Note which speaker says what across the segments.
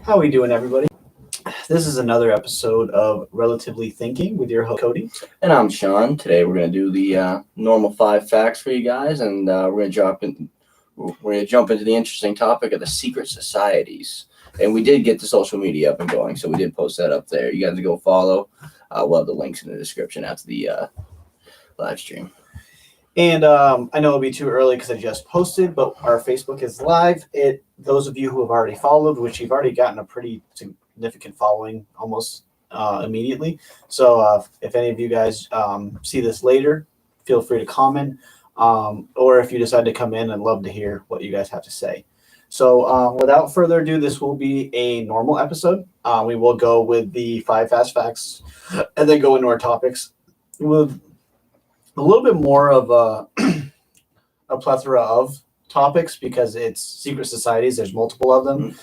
Speaker 1: How we doing, everybody? This is another episode of Relatively Thinking with your host, Cody.
Speaker 2: And I'm Sean. Today we're going to do the normal 5 facts for you guys, and we're going to jump into the interesting topic of the secret societies. And we did get the social media up and going, so we did post that up there. You guys can go follow. We'll have the links in the description after the live stream.
Speaker 1: And I know it'll be too early because I just posted, but our Facebook is live. Those of you who have already followed, which you've already gotten a pretty significant following almost immediately. So if any of you guys see this later, feel free to comment. Or if you decide to come in, I'd love to hear what you guys have to say. So without further ado, this will be a normal episode. We will go with the 5 fast facts and then go into our topics with a little bit more of a plethora of topics because it's secret societies. There's multiple of them.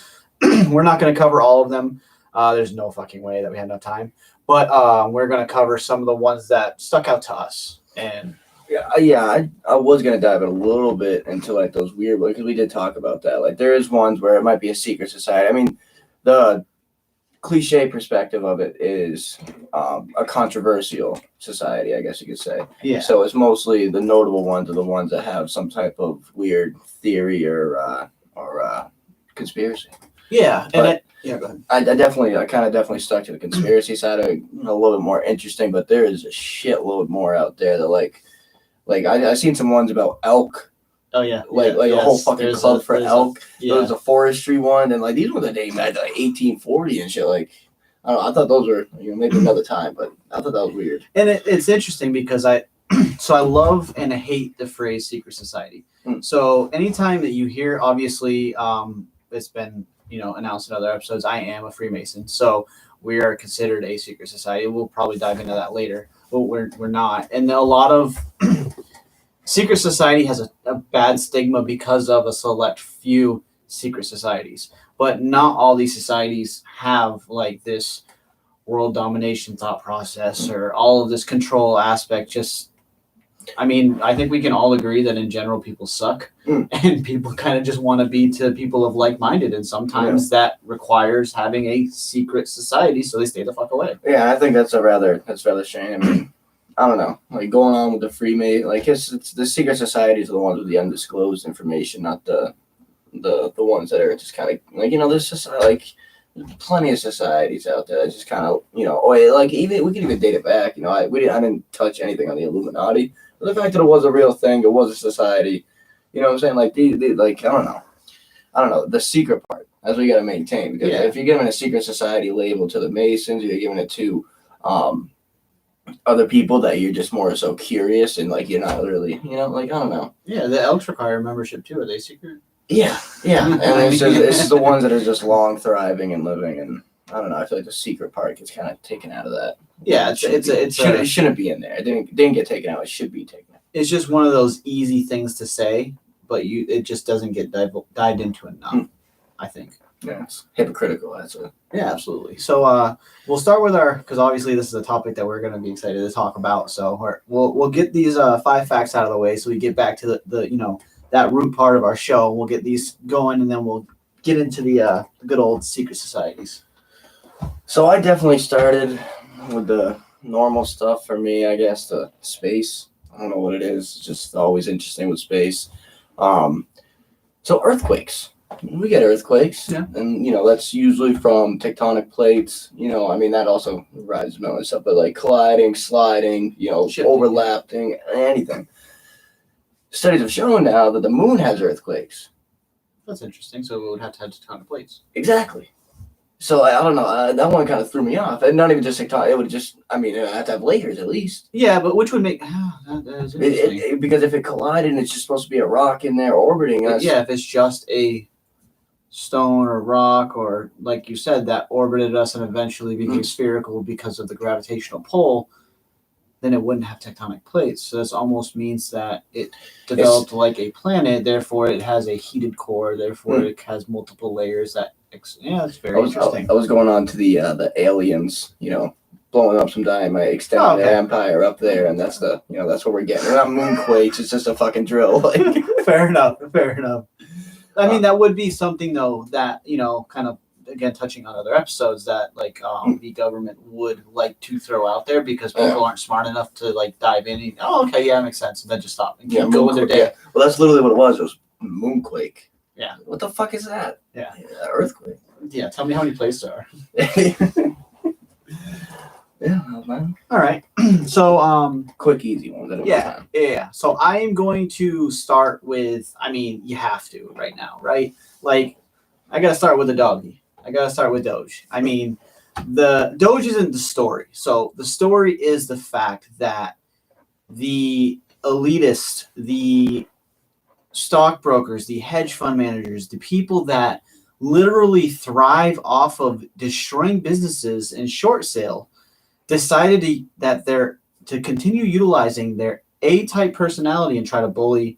Speaker 1: We're not going to cover all of them. There's no fucking way that we have enough time. But we're going to cover some of the ones that stuck out to us. And
Speaker 2: I was going to dive a little bit into like those weird ones because we did talk about that. Like there is ones where it might be a secret society. I mean, the cliche perspective of it is a controversial society, I guess you could say.
Speaker 1: yeah,
Speaker 2: So it's mostly the notable ones are the ones that have some type of weird theory or conspiracy.
Speaker 1: yeah,
Speaker 2: But
Speaker 1: go ahead.
Speaker 2: I definitely stuck to the conspiracy side of it, a little bit more interesting. But there is a shitload more out there that like I seen some ones about elk.
Speaker 1: Oh yeah,
Speaker 2: A whole fucking club for elk.
Speaker 1: Yeah.
Speaker 2: There's a forestry one, and like these ones are dating back to like 1840 and shit. Like I don't know. I thought those were maybe another time, but I thought that was weird.
Speaker 1: And it's interesting because I love and I hate the phrase secret society. So anytime that you hear, obviously, it's been announced in other episodes. I am a Freemason, so we are considered a secret society. We'll probably dive into that later, but we're not. And a lot of secret society has a bad stigma because of a select few secret societies, but not all these societies have like this world domination thought process or all of this control aspect. I think we can all agree that in general people suck and people kind of just want to be to people of like-minded, and sometimes that requires having a secret society so they stay the fuck away.
Speaker 2: Yeah, I think that's rather strange. I mean, I don't know, like going on with the Freemason, like it's the secret societies are the ones with the undisclosed information, not the ones that are just kind of like there's just like plenty of societies out there that just kind of like even we can even date it back. I didn't touch anything on the Illuminati, but the fact that it was a real thing, it was a society. You know what I'm saying? Like like I don't know the secret part. That's what you got to maintain, because if you're giving a secret society label to the Masons, you're giving it to other people that you're just more so curious and like you're not really like I don't know.
Speaker 1: Yeah, the Elks require membership too. Are they secret?
Speaker 2: Yeah. And it's just the ones that are just long thriving and living, and I don't know. I feel like the secret part gets kind of taken out of that.
Speaker 1: Yeah,
Speaker 2: it shouldn't be in there. It didn't get taken out. It should be taken out.
Speaker 1: It's just one of those easy things to say, but it just doesn't get dived into enough. I think.
Speaker 2: Yeah, it's hypocritical. That's it.
Speaker 1: Yeah, absolutely. So we'll start with because obviously this is a topic that we're going to be excited to talk about. So we'll get these 5 facts out of the way so we get back to the that root part of our show. We'll get these going, and then we'll get into the good old secret societies.
Speaker 2: So I definitely started with the normal stuff for me, I guess, the space. I don't know what it is. It's just always interesting with space. So earthquakes. We get earthquakes, and that's usually from tectonic plates. That also rises mountains and stuff, but like colliding, sliding, overlapping, anything. Studies have shown now that the moon has earthquakes.
Speaker 1: That's interesting. So we would have to have tectonic plates.
Speaker 2: Exactly. So I don't know. That one kind of threw me off. And not even just tectonic. It would just. It would have to have layers at least.
Speaker 1: Yeah, but which would make that is interesting.
Speaker 2: Because if it collided and it's just supposed to be a rock in there orbiting us.
Speaker 1: Yeah, if it's just a stone or rock, or like you said, that orbited us and eventually became spherical because of the gravitational pull, then it wouldn't have tectonic plates. So this almost means that it developed like a planet, therefore it has a heated core, therefore it has multiple layers. It's very interesting.
Speaker 2: I was going on to the aliens, blowing up some dynamite, extending their empire up there, and that's that's what we're getting. We're not moonquakes, it's just a fucking drill. Like
Speaker 1: Fair enough. I mean, that would be something though that kind of again, touching on other episodes that like the government would like to throw out there because people aren't smart enough to like dive in and, oh, okay, yeah, that makes sense, and then just stop and keep going their day.
Speaker 2: Yeah. Well, that's literally what it was. It was moonquake.
Speaker 1: Yeah.
Speaker 2: What the fuck is that?
Speaker 1: Yeah.
Speaker 2: Earthquake.
Speaker 1: Yeah, tell me how many places there are.
Speaker 2: Yeah, man.
Speaker 1: All right. So,
Speaker 2: quick, easy one.
Speaker 1: Yeah. So I am going to start with, I mean, you have to right now, right? Like, I got to start with the doggy. I got to start with Doge. I mean, the Doge isn't the story. So the story is the fact that the elitist, the stockbrokers, the hedge fund managers, the people that literally thrive off of destroying businesses and short sale decided to continue utilizing their A-type personality and try to bully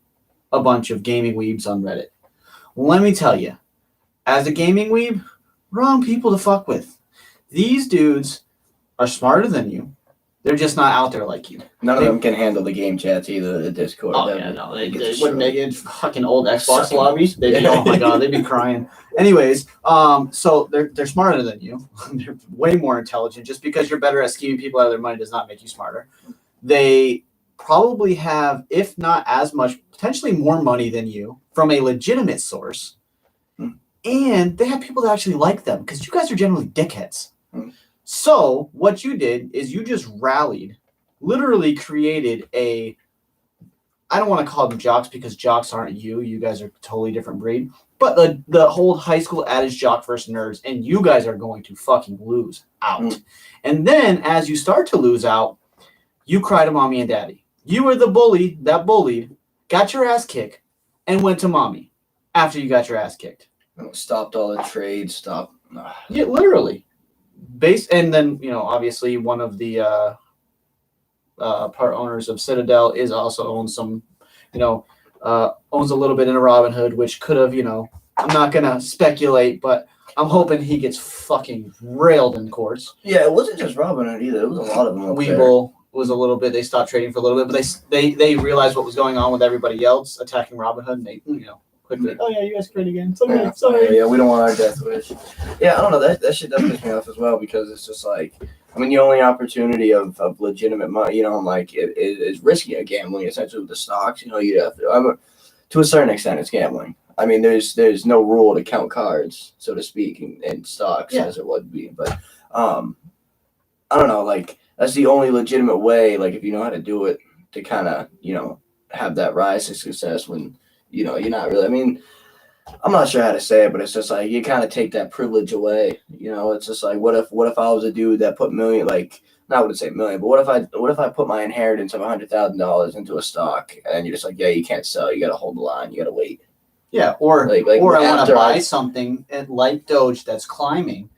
Speaker 1: a bunch of gaming weebs on Reddit. Let me tell you, as a gaming weeb, wrong people to fuck with. These dudes are smarter than you. They're just not out there like you.
Speaker 2: None of them can handle the game chats either, the Discord.
Speaker 1: Oh, yeah, no. They wouldn't make it fucking old Xbox lobbies. They'd be, oh my God, they'd be crying. Anyways, so they're smarter than you. They're way more intelligent. Just because you're better at scheming people out of their money does not make you smarter. They probably have, if not as much, potentially more money than you from a legitimate source. And they have people that actually like them because you guys are generally dickheads. So what you did is you just rallied, literally created I don't want to call them jocks because jocks aren't you. You guys are a totally different breed. But the whole high school adage, jock versus nerds, and you guys are going to fucking lose out. And then as you start to lose out, you cry to mommy and daddy. You were the bully that bullied, got your ass kicked, and went to mommy after you got your ass kicked.
Speaker 2: Stopped all the trades, stopped.
Speaker 1: Yeah, literally. And then, obviously one of the part owners of Citadel is also owns some, owns a little bit in a Robinhood, which could have, I'm not going to speculate, but I'm hoping he gets fucking railed in courts.
Speaker 2: Yeah, it wasn't just Robinhood either. It was a lot of them.
Speaker 1: Webull was a little bit, they stopped trading for a little bit, but they realized what was going on with everybody else attacking Robinhood, and they, quickly, oh yeah, you guys trade again. Sorry.
Speaker 2: Yeah, we don't want our death wish. Yeah, I don't know. That shit does piss me off as well because it's just like, I mean, the only opportunity of legitimate money, it is risky at gambling, essentially with the stocks. You have to a certain extent, it's gambling. I mean, there's no rule to count cards, so to speak, in stocks as it would be. But I don't know, like that's the only legitimate way. Like if you know how to do it, to kind of have that rise to success when you're not really. I mean, I'm not sure how to say it, but it's just like you kind of take that privilege away. It's just like what if I was a dude that put million, like not would say million, but what if I put my inheritance of $100,000 into a stock and you're just like, yeah, you can't sell, you got to hold the line, you got to wait.
Speaker 1: Yeah, or I want to buy something like Doge that's climbing,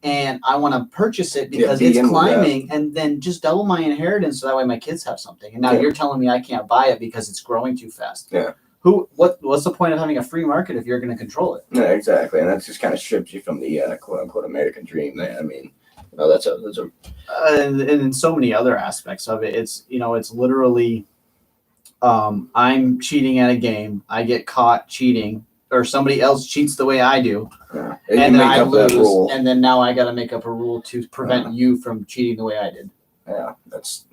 Speaker 1: and I want to purchase it because it's climbing, and then just double my inheritance so that way my kids have something. And now you're telling me I can't buy it because it's growing too fast.
Speaker 2: Yeah.
Speaker 1: What's the point of having a free market if you're going to control it?
Speaker 2: Yeah, exactly, and that just kind of strips you from the quote unquote American dream. I mean, that's a
Speaker 1: and in so many other aspects of it, it's it's literally. I'm cheating at a game. I get caught cheating, or somebody else cheats the way I do, and then I lose. And then now I got to make up a rule to prevent you from cheating the way I did.
Speaker 2: Yeah, that's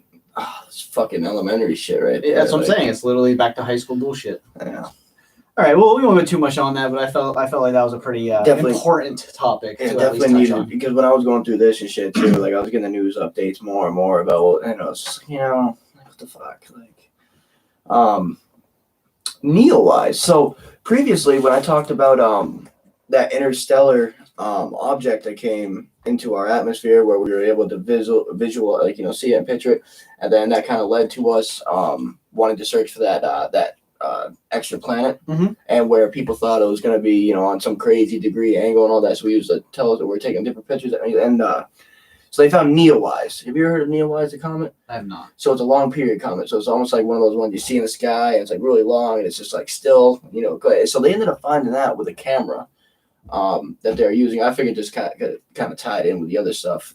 Speaker 2: fucking elementary shit, right there.
Speaker 1: That's what I'm saying. It's literally back to high school bullshit.
Speaker 2: Yeah.
Speaker 1: All right. Well, we won't go too much on that, but I felt like that was a pretty important topic.
Speaker 2: Yeah, definitely needed because when I was going through this and shit too, like I was getting the news updates more and more about, it's just, what the fuck, like. Neo-wise. So previously when I talked about that interstellar object that came into our atmosphere where we were able to visual see it and picture it, and then that kind of led to us wanting to search for that extra planet, and where people thought it was going to be on some crazy degree angle and all that, so we used the telescope, we're taking different pictures, and so they found Neowise. Have you ever heard of Neowise, the comet?
Speaker 1: I have not.
Speaker 2: So it's a long period comet. So it's almost like one of those ones you see in the sky, and it's like really long, and it's just like still, So they ended up finding that with a camera that they're using. I figured just kind of tied in with the other stuff.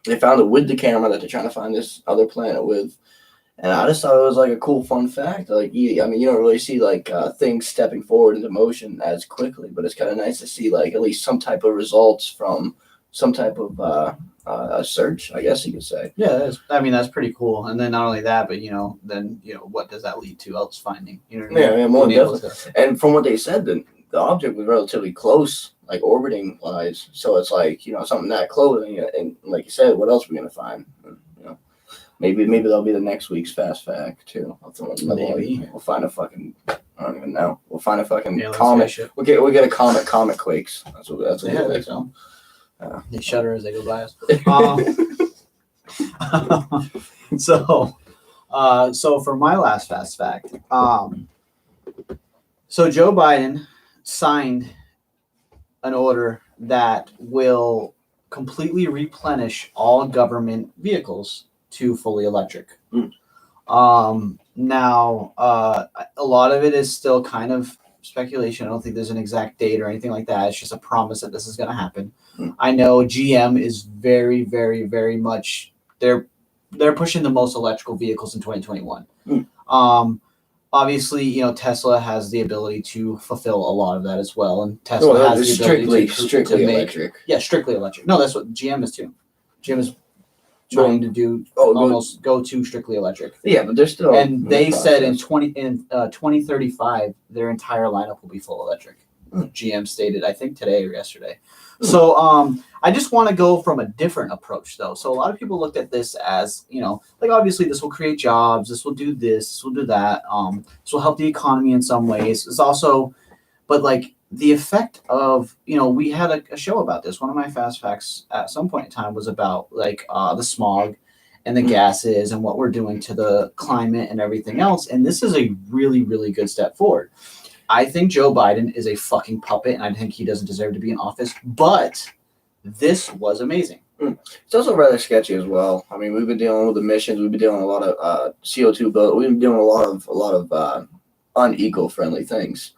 Speaker 2: They found it with the camera that they're trying to find this other planet with, And I just thought it was like a cool fun fact. Like, I mean, you don't really see like things stepping forward into motion as quickly, but it's kind of nice to see like at least some type of results from some type of a search, I guess you could say.
Speaker 1: Yeah, that's pretty cool. And then not only that, but then what does that lead to else finding? You know what I mean?
Speaker 2: Yeah, more definitely. And from what they said, the object was relatively close, like orbiting wise. So it's like something that close, and like you said, what else are we gonna find? Maybe that'll be the next week's fast fact too.
Speaker 1: Maybe
Speaker 2: we'll find a fucking. I don't even know. We'll find a fucking comet. We'll get a comet. Comet quakes. That's what
Speaker 1: they so. They shudder as they go by us. So for my last fast fact, so Joe Biden signed an order that will completely replenish all government vehicles to fully electric. Now, a lot of it is still kind of speculation. I don't think there's an exact date or anything like that. It's just a promise that this is going to happen. I know GM is very, very, very much they're pushing the most electrical vehicles in 2021. Obviously, Tesla has the ability to fulfill a lot of that as well, and Tesla has the ability to make
Speaker 2: electric.
Speaker 1: Yeah, strictly electric. No, that's what GM is too. GM is trying to do go to strictly electric.
Speaker 2: Yeah, but they're still.
Speaker 1: And they said in 2035 their entire lineup will be full electric. GM stated, I think today or yesterday. So I just want to go from a different approach though. So a lot of people looked at this as, like obviously this will create jobs, this will do this will do that. This will help the economy in some ways. It's also, but like the effect of, we had a show about this. One of my fast facts at some point in time was about like the smog and the gases and what we're doing to the climate and everything else. And this is a really, really good step forward. I think Joe Biden is a fucking puppet, and I think he doesn't deserve to be in office. But this was amazing.
Speaker 2: It's also rather sketchy as well. I mean, we've been dealing with emissions. We've been dealing with a lot of CO2, but we've been doing a lot of uneco-friendly things.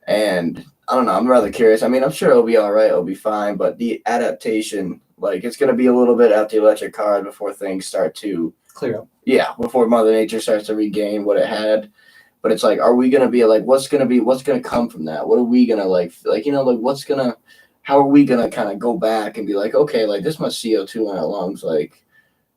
Speaker 2: And I don't know. I'm rather curious. I mean, I'm sure it'll be all right. It'll be fine. But the adaptation, like, it's going to be a little bit after the electric car before things start to
Speaker 1: clear up.
Speaker 2: Yeah, before Mother Nature starts to regain what it had. But it's like, are we going to be like, what's going to come from that? What are we going to how are we going to kind of go back and be like, okay, like this much CO2 in our lungs, like,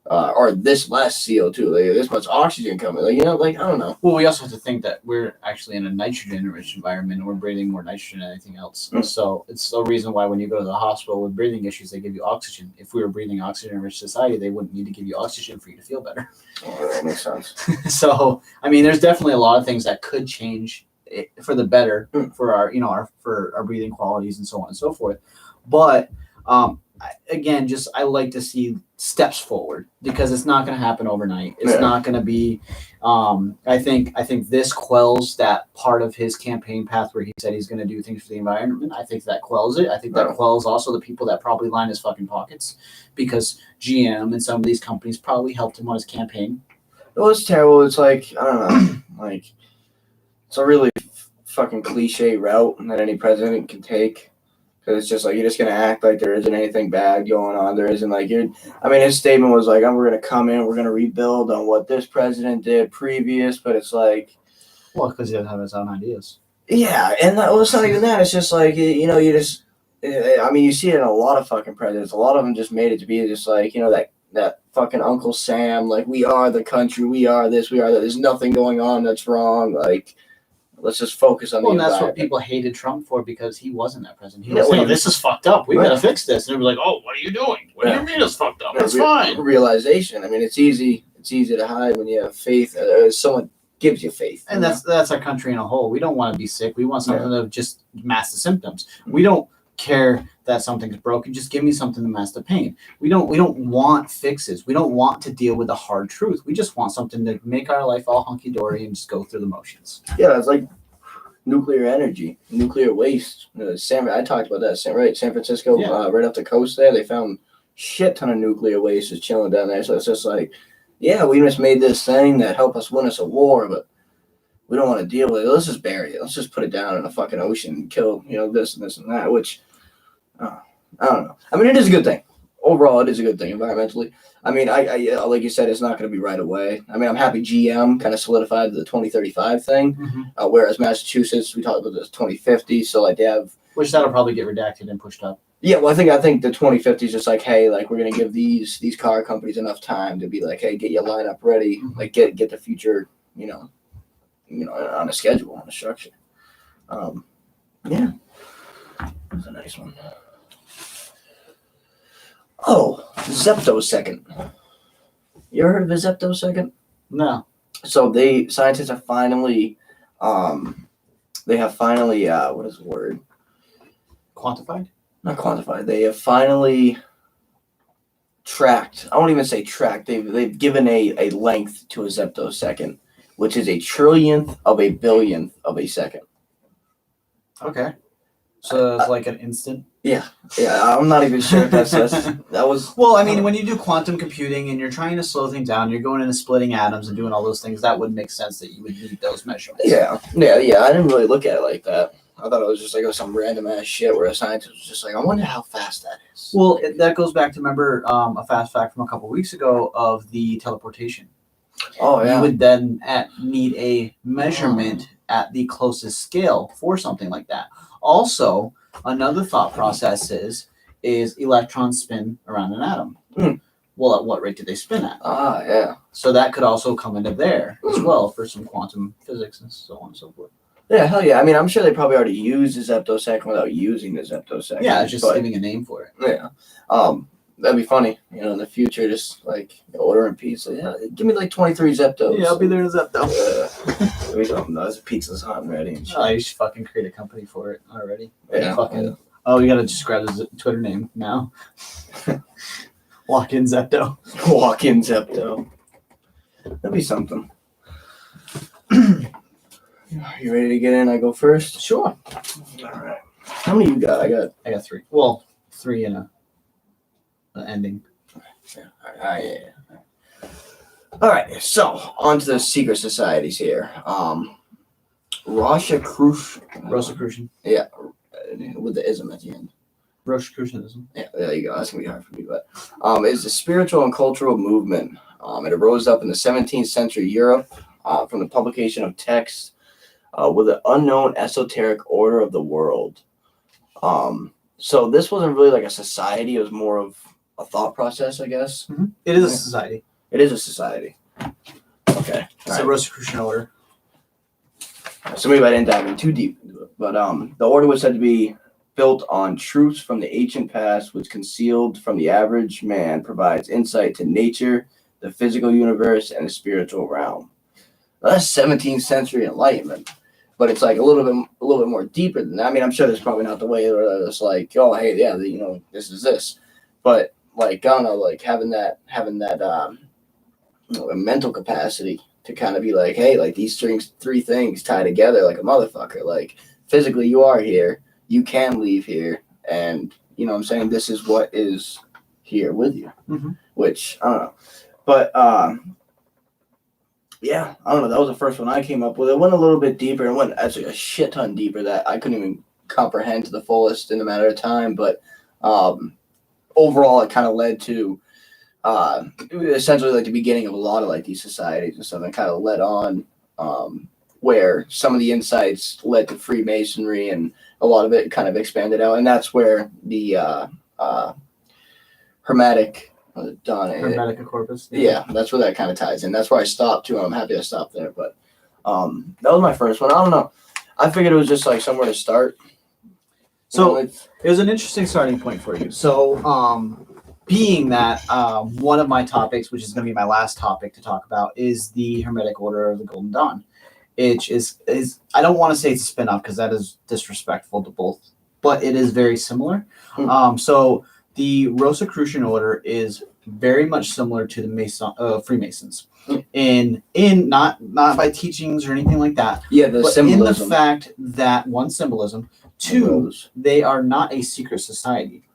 Speaker 2: or this less CO2, like this much oxygen coming, like, I don't know.
Speaker 1: Well, we also have to think that we're actually in a nitrogen-rich environment, and we're breathing more nitrogen than anything else. So it's the reason why when you go to the hospital with breathing issues, they give you oxygen. If we were breathing oxygen-rich society, they wouldn't need to give you oxygen for you to feel better.
Speaker 2: Oh, that makes sense.
Speaker 1: So, I mean, there's definitely a lot of things that could change for the better for our, for our breathing qualities and so on and so forth. But again, I like to see steps forward because it's not going to happen overnight. It's not going to be. I think this quells that part of his campaign path where he said he's going to do things for the environment. I think that quells it. I think that quells also the people that probably line his fucking pockets because GM and some of these companies probably helped him on his campaign.
Speaker 2: Well, it's terrible. It's like, I don't know, like it's a really fucking cliche route that any president can take. Because it's just like, you're just going to act like there isn't anything bad going on. There isn't like, his statement was like, we're going to come in, we're going to rebuild on what this president did previous. But it's like.
Speaker 1: Well, because he doesn't have his own ideas.
Speaker 2: Yeah. And it's not even that. It's just like, you see it in a lot of fucking presidents. A lot of them just made it to be just like, that fucking Uncle Sam, like, we are the country, we are this, we are that. There's nothing going on that's wrong. Like, let's just focus on the environment.
Speaker 1: That's what people hated Trump for because he wasn't that president. He was saying, this is fucked up. We got to fix this. And they were like, oh, what are you doing? What do you mean it's fucked up? It's fine.
Speaker 2: Realization. I mean, it's easy to hide when you have faith. Someone gives you faith.
Speaker 1: And that's our country in a whole. We don't want to be sick. We want something to just mask the symptoms. We don't care that something's broken. Just give me something to mask the pain. We don't want fixes. We don't want to deal with the hard truth. We just want something to make our life all hunky-dory and just go through the motions.
Speaker 2: Yeah, it's like nuclear energy, nuclear waste. I talked about that. San Francisco, right off the coast there, they found shit ton of nuclear waste just chilling down there. So it's just like, we just made this thing that helped us win us a war, but we don't want to deal with it. Let's just bury it. Let's just put it down in the fucking ocean and kill, this and this and that, which, I don't know. I mean, it is a good thing. overall, it is a good thing environmentally. I mean, I like you said, it's not going to be right away. I mean, I'm happy GM kind of solidified the 2035 thing, whereas Massachusetts, we talked about this 2050. So like they have,
Speaker 1: which that'll probably get redacted and pushed up.
Speaker 2: Yeah, well, I think the 2050 is just like, hey, like we're gonna give these car companies enough time to be like, hey, get your lineup ready, like get the future, on a schedule, on a structure. Yeah, that's a nice one. Oh, Zeptosecond. You ever heard of a Zeptosecond?
Speaker 1: No.
Speaker 2: So scientists have finally, what is the word?
Speaker 1: Quantified?
Speaker 2: Not quantified. They have finally tracked. I won't even say tracked. They've given a length to a zeptosecond, which is a trillionth of a billionth of a second.
Speaker 1: Okay. So it's like an instant.
Speaker 2: Yeah. I'm not even sure if that was.
Speaker 1: Well, I mean, when you do quantum computing and you're trying to slow things down, you're going into splitting atoms and doing all those things. That would make sense that you would need those measurements.
Speaker 2: Yeah. I didn't really look at it like that. I thought it was just like some random ass shit where a scientist was just like, I wonder how fast that is.
Speaker 1: Well, that goes back to, remember, a fast fact from a couple of weeks ago of the teleportation.
Speaker 2: Oh, yeah.
Speaker 1: You would then need a measurement at the closest scale for something like that. Also, another thought process is electrons spin around an atom. Well, at what rate do they spin at?
Speaker 2: Yeah.
Speaker 1: So that could also come into there as well for some quantum physics and so on and so forth.
Speaker 2: Yeah, hell yeah. I mean, I'm sure they probably already used the zeptosecond without using the zeptosecond.
Speaker 1: Yeah, just giving a name for it.
Speaker 2: Yeah. That'd be funny, in the future, just like ordering pizza. Yeah, give me like 23 zeptos.
Speaker 1: Yeah, I'll be there in a zepto.
Speaker 2: We don't know. This pizza's hot and ready and shit.
Speaker 1: Oh, you should fucking create a company for it already.
Speaker 2: Yeah.
Speaker 1: Oh, you gotta just grab his Twitter name now. Walk in Zepto.
Speaker 2: Walk in Zepto. That'd be something. You ready to get in? I go first?
Speaker 1: Sure.
Speaker 2: All right. How many you got? I got
Speaker 1: 3. Well, 3 in an ending.
Speaker 2: Yeah. All right. So on to the secret societies here.
Speaker 1: Rosicrucian.
Speaker 2: Yeah, with the ism at the end.
Speaker 1: Rosicrucianism.
Speaker 2: Yeah, there you go. That's gonna be hard for me, but it's a spiritual and cultural movement. It arose up in the 17th century Europe from the publication of texts with an unknown esoteric order of the world. So this wasn't really like a society; it was more of a thought process, I guess.
Speaker 1: Mm-hmm. It is a society.
Speaker 2: It is a society. Okay,
Speaker 1: it's a Rosicrucian order.
Speaker 2: So maybe I didn't dive in too deep into it, but the order was said to be built on truths from the ancient past, which concealed from the average man provides insight to nature, the physical universe, and the spiritual realm. Now, that's 17th century enlightenment, but it's like a little bit more deeper than that. I mean, I'm sure there's probably not the way where it's like, oh, hey, yeah, this is this, but like I don't know, like having that a mental capacity to kind of be like, hey, like these three things tie together like a motherfucker. Like physically, you are here, you can leave here, and you know what I'm saying, this is what is here with you. Which I don't know, but yeah, I don't know. That was the first one I came up with. It went a little bit deeper and went actually a shit ton deeper that I couldn't even comprehend to the fullest in a matter of time. But overall, it kind of led to essentially like the beginning of a lot of like these societies and stuff, and kind of led on where some of the insights led to Freemasonry, and a lot of it kind of expanded out, and that's where the Hermetic
Speaker 1: corpus.
Speaker 2: Yeah, that's where that kind of ties in. That's where I stopped too. I'm happy I stopped there, but that was my first one. I don't know. I figured it was just like somewhere to start.
Speaker 1: So it was an interesting starting point for you. So being that one of my topics, which is going to be my last topic to talk about, is the Hermetic Order of the Golden Dawn. Which is I don't want to say it's a spin-off because that is disrespectful to both, but it is very similar. So the Rosicrucian Order is very much similar to the Freemasons, in not by teachings or anything like that.
Speaker 2: Yeah, but symbolism.
Speaker 1: In the fact that one, symbolism, two, they are not a secret society.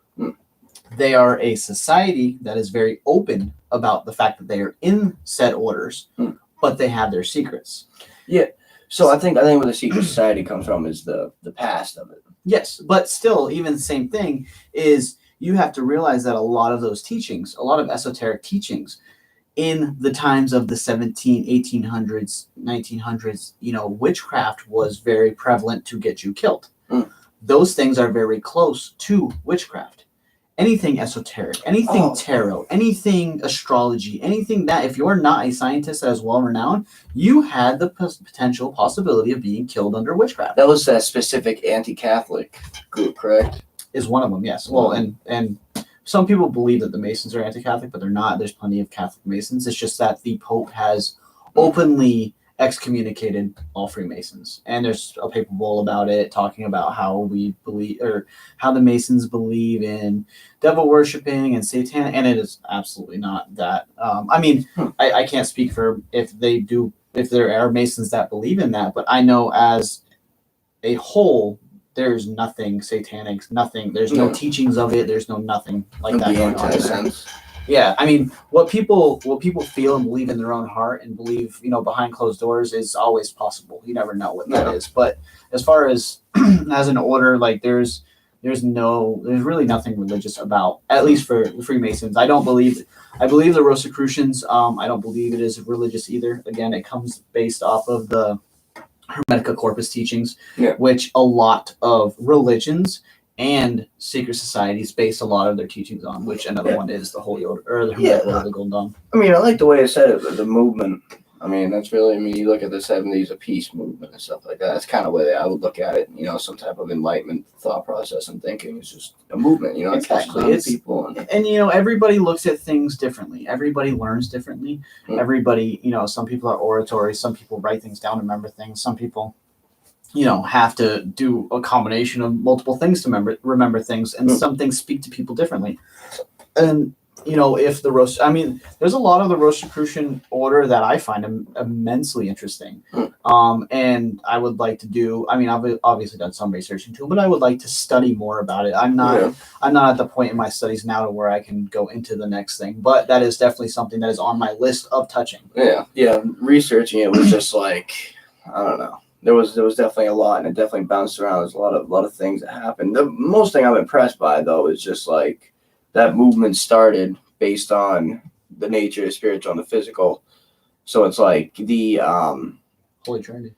Speaker 1: They are a society that is very open about the fact that they are in said orders, but they have their secrets.
Speaker 2: Yeah. So I think where the secret society comes from is the past of it.
Speaker 1: Yes, but still, even the same thing is you have to realize that a lot of those teachings, a lot of esoteric teachings in the times of the 1800s, 1900s, witchcraft was very prevalent to get you killed. Those things are very close to witchcraft. Anything esoteric, anything tarot, anything astrology, anything that if you're not a scientist that is well renowned, you had the potential possibility of being killed under witchcraft.
Speaker 2: That was that specific anti-Catholic group, correct?
Speaker 1: Is one of them, yes. Well, and some people believe that the Masons are anti-Catholic, but they're not. There's plenty of Catholic Masons. It's just that the Pope has openly excommunicated all Freemasons, and there's a paper bull about it talking about how we believe, or how the Masons believe in devil worshiping and Satan, and it is absolutely not that. I can't speak for if there are Masons that believe in that, but I know as a whole, there's nothing satanic, nothing. There's no teachings of it. There's no nothing like that going on. Yeah, I mean, what people feel and believe in their own heart and believe, behind closed doors is always possible. You never know what that is. But as far as as an order, like there's really nothing religious about, at least for the Freemasons. I believe the Rosicrucians. I don't believe it is religious either. Again, it comes based off of the Hermetica Corpus teachings, which a lot of religions and secret societies base a lot of their teachings on, which another one is the Holy Order, or the Hermetic Order of the Golden Dawn.
Speaker 2: I mean, I like the way it said it, the movement. I mean, that's really, you look at the 70s, a peace movement and stuff like that. That's kind of the way I would look at it. Some type of enlightenment thought process and thinking. It's just a movement,
Speaker 1: Exactly.
Speaker 2: It's people.
Speaker 1: And everybody looks at things differently. Everybody learns differently. Everybody, some people are oratory. Some people write things down, remember things. Some people, have to do a combination of multiple things to remember things, and some things speak to people differently. And if there's a lot of the Rosicrucian order that I find immensely interesting. And I would like to do. I've obviously done some research into it, but I would like to study more about it. I'm not at the point in my studies now to where I can go into the next thing, but that is definitely something that is on my list of touching.
Speaker 2: Yeah. Researching it was just like, I don't know. There was definitely a lot, and it definitely bounced around. There's a lot of things that happened. The most thing I'm impressed by, though, is just like that movement started based on the nature, the spiritual, and the physical. So it's like the
Speaker 1: Holy Trinity,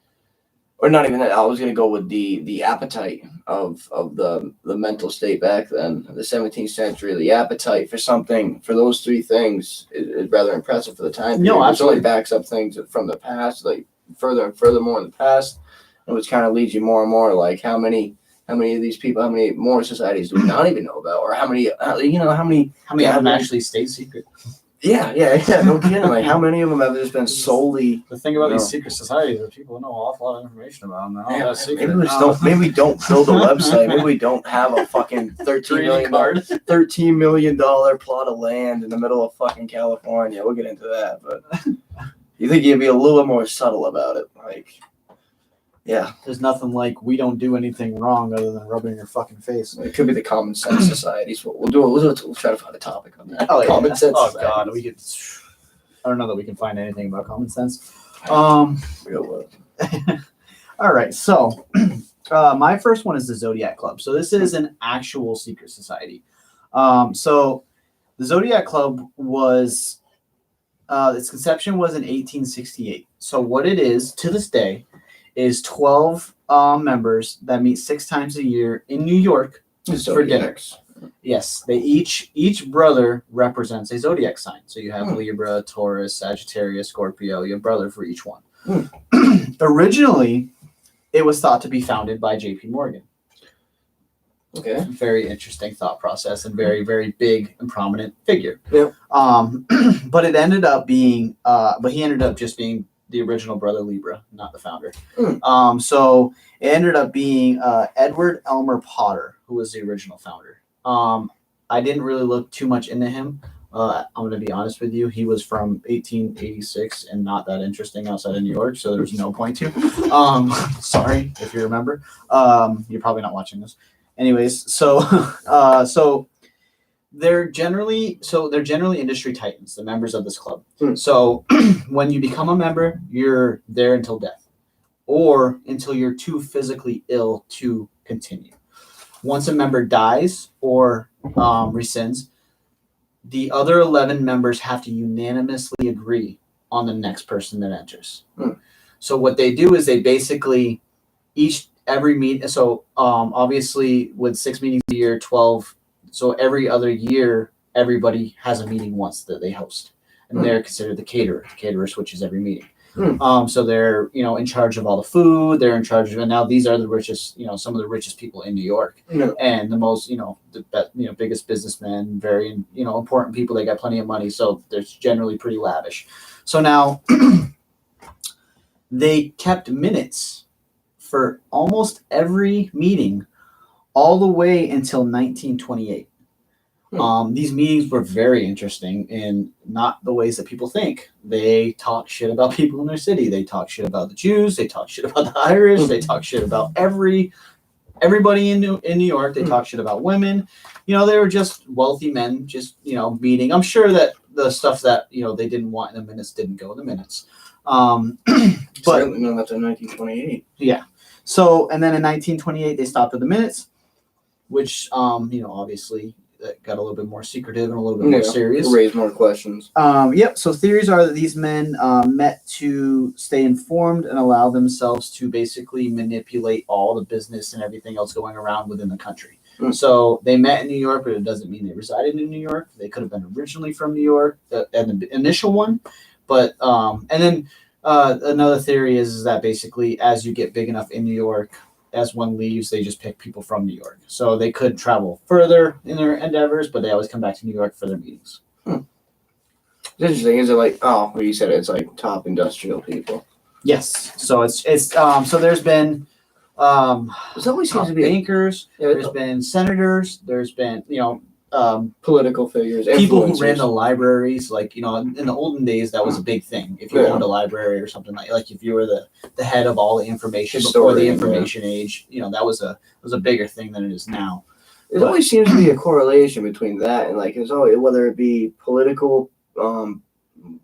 Speaker 2: or not even that. I was gonna go with the appetite of the mental state back then, the 17th century. The appetite for something, for those three things, is rather impressive for the time period.
Speaker 1: No, absolutely.
Speaker 2: It backs up things from the past, like further and further more in the past, and which kind of leads you more and more like how many of these people, how many more societies do we not even know about, or how many of them
Speaker 1: actually stayed secret.
Speaker 2: Yeah, no kidding. Like, how many of them have just been solely?
Speaker 1: The thing about these secret societies is people know an awful lot of information about them.
Speaker 2: Maybe we don't build a website. Maybe we don't have a fucking $13 million plot of land in the middle of fucking California. We'll get into that, but you think you'd be a little more subtle about it, like. Yeah.
Speaker 1: There's nothing like we don't do anything wrong other than rubbing your fucking face.
Speaker 2: It could be the common sense societies. We'll try to find a topic on that.
Speaker 1: Oh, yeah.
Speaker 2: Common sense.
Speaker 1: Oh, God. I don't know that we can find anything about common sense.
Speaker 2: Real
Speaker 1: All right. So my first one is the Zodiac Club. So this is an actual secret society. So the Zodiac Club was, its conception was in 1868. So what it is to this day is 12 members that meet 6 times a year in New York for dinner. Yes, they each brother represents a zodiac sign. So you have Libra, Taurus, Sagittarius, Scorpio. You have brother for each one. Originally, it was thought to be founded by J.P. Morgan.
Speaker 2: Okay.
Speaker 1: Very interesting thought process and very, very big and prominent figure.
Speaker 2: Yeah.
Speaker 1: But it ended up being, but he ended up just being the original brother Libra, not the founder. So it ended up being Edward Elmer Potter, who was the original founder. I didn't really look too much into him. I'm going to be honest with you. He was from 1886 and not that interesting outside of New York, so there's no point to. Sorry if you remember. You're probably not watching this. Anyways, so they're generally industry titans, the members of this club. So when you become a member, you're there until death, or until you're too physically ill to continue. Once a member dies or rescinds, the other 11 members have to unanimously agree on the next person that enters. So what they do is they basically every meet. So obviously with 6 meetings a year, 12. So every other year, everybody has a meeting once that they host, and they're considered the caterer. The caterer switches every meeting. So they're in charge of all the food. They're in charge of, and now these are the richest, some of the richest people in New York, and the most, biggest businessmen, very important people. They got plenty of money, so they're generally pretty lavish. So now they kept minutes for almost every meeting all the way until 1928. These meetings were very interesting in not the ways that people think. They talk shit about people in their city. They talk shit about the Jews. They talk shit about the Irish. They talk shit about everybody in New York. They talk shit about women. They were just wealthy men just meeting. I'm sure that the stuff that they didn't want in the minutes didn't go in the minutes. But
Speaker 2: certainly not after 1928.
Speaker 1: Yeah. So, and then in 1928 they stopped at the minutes, which obviously that got a little bit more secretive and a little bit more serious.
Speaker 2: Raise more questions.
Speaker 1: Yep. So theories are that these men met to stay informed and allow themselves to basically manipulate all the business and everything else going around within the country. So they met in New York, but it doesn't mean they resided in New York. They could have been originally from New York, and the initial one. But and then another theory is that basically as you get big enough in New York, as one leaves, they just pick people from New York. So they could travel further in their endeavors, but they always come back to New York for their meetings.
Speaker 2: It's interesting. Is it like, well, you said it's like top industrial people?
Speaker 1: Yes. So it's so there's been
Speaker 2: there's always seems to be
Speaker 1: bankers. There's been senators. There's been
Speaker 2: political figures,
Speaker 1: people who ran the libraries. Like in the olden days, that was a big thing. If you owned a library or something like if you were the head of all the information before the information age, that was a bigger thing than it is now.
Speaker 2: There always seems to be a correlation between that and like it's always, whether it be political,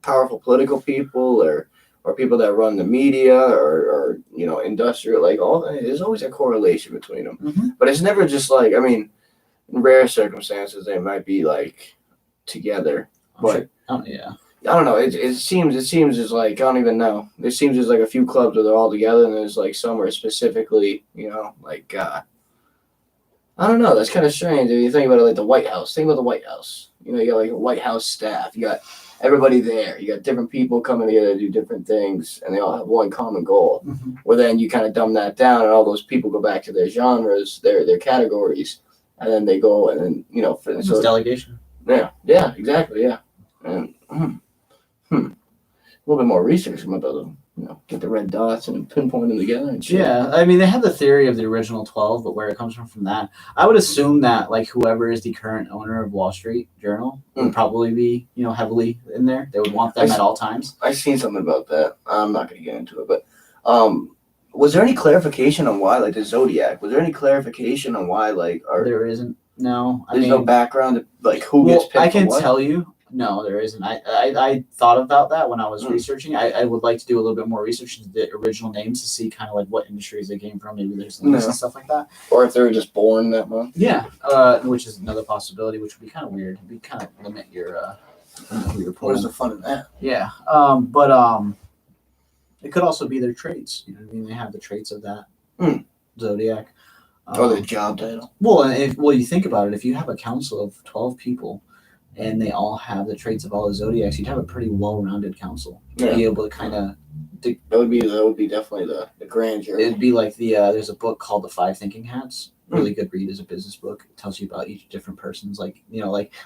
Speaker 2: powerful political people or people that run the media or industrial, like there's always a correlation between them. But it's never just like, in rare circumstances they might be like together, but
Speaker 1: yeah,
Speaker 2: I don't know. It seems as like I don't even know. It seems as like a few clubs where they're all together, and there's like somewhere specifically, like I don't know. That's kind of strange if you think about it. Like the White House. Think about the White House. You got like a White House staff. You got everybody there. You got different people coming together to do different things, and they all have one common goal. Where then you kind of dumb that down, and all those people go back to their genres, their categories. And then they go and then,
Speaker 1: it's delegation.
Speaker 2: Yeah, exactly, yeah. And a little bit more research. I'm about to, get the red dots and pinpoint them together. And shit.
Speaker 1: Yeah, they have the theory of the original 12, but where it comes from that, I would assume that like whoever is the current owner of Wall Street Journal would probably be, heavily in there. They would want them at all times.
Speaker 2: I've seen something about that. I'm not going to get into it, but was there any clarification on why, like the Zodiac? Was there any clarification on why, like,
Speaker 1: there isn't. No,
Speaker 2: there's no background, like who gets picked.
Speaker 1: I can tell you. No, there isn't. I thought about that when I was researching. I would like to do a little bit more research into the original names to see kind of like what industries they came from. Maybe there's links and stuff like that.
Speaker 2: Or if they were just born that month.
Speaker 1: Yeah, which is another possibility, which would be kind of weird. It'd be kind of limit your who you're pulling.
Speaker 2: What is the fun in that?
Speaker 1: Yeah, but it could also be their traits. They have the traits of that Zodiac.
Speaker 2: Their job title.
Speaker 1: Well, you think about it. If you have a council of 12 people, and they all have the traits of all the zodiacs, you'd have a pretty well-rounded council to be able to kind of.
Speaker 2: That would be definitely the grandeur.
Speaker 1: It'd be like there's a book called The 5 Thinking Hats. Really good read as a business book. It tells you about each different person's like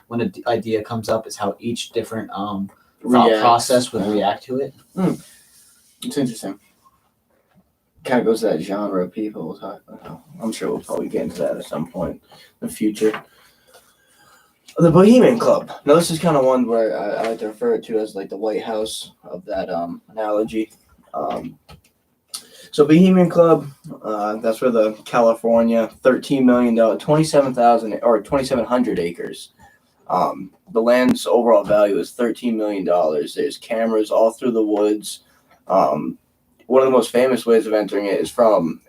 Speaker 1: when an idea comes up, it's how each different thought process would react to it.
Speaker 2: It's interesting. Kind of goes to that genre of people we'll talk about. I'm sure we'll probably get into that at some point in the future. The Bohemian Club. Now, this is kind of one where I like to refer it to as like the White House of that analogy. So Bohemian Club, that's where the California, $13 million, 2,700 acres. The land's overall value is $13 million. There's cameras all through the woods. One of the most famous ways of entering it is from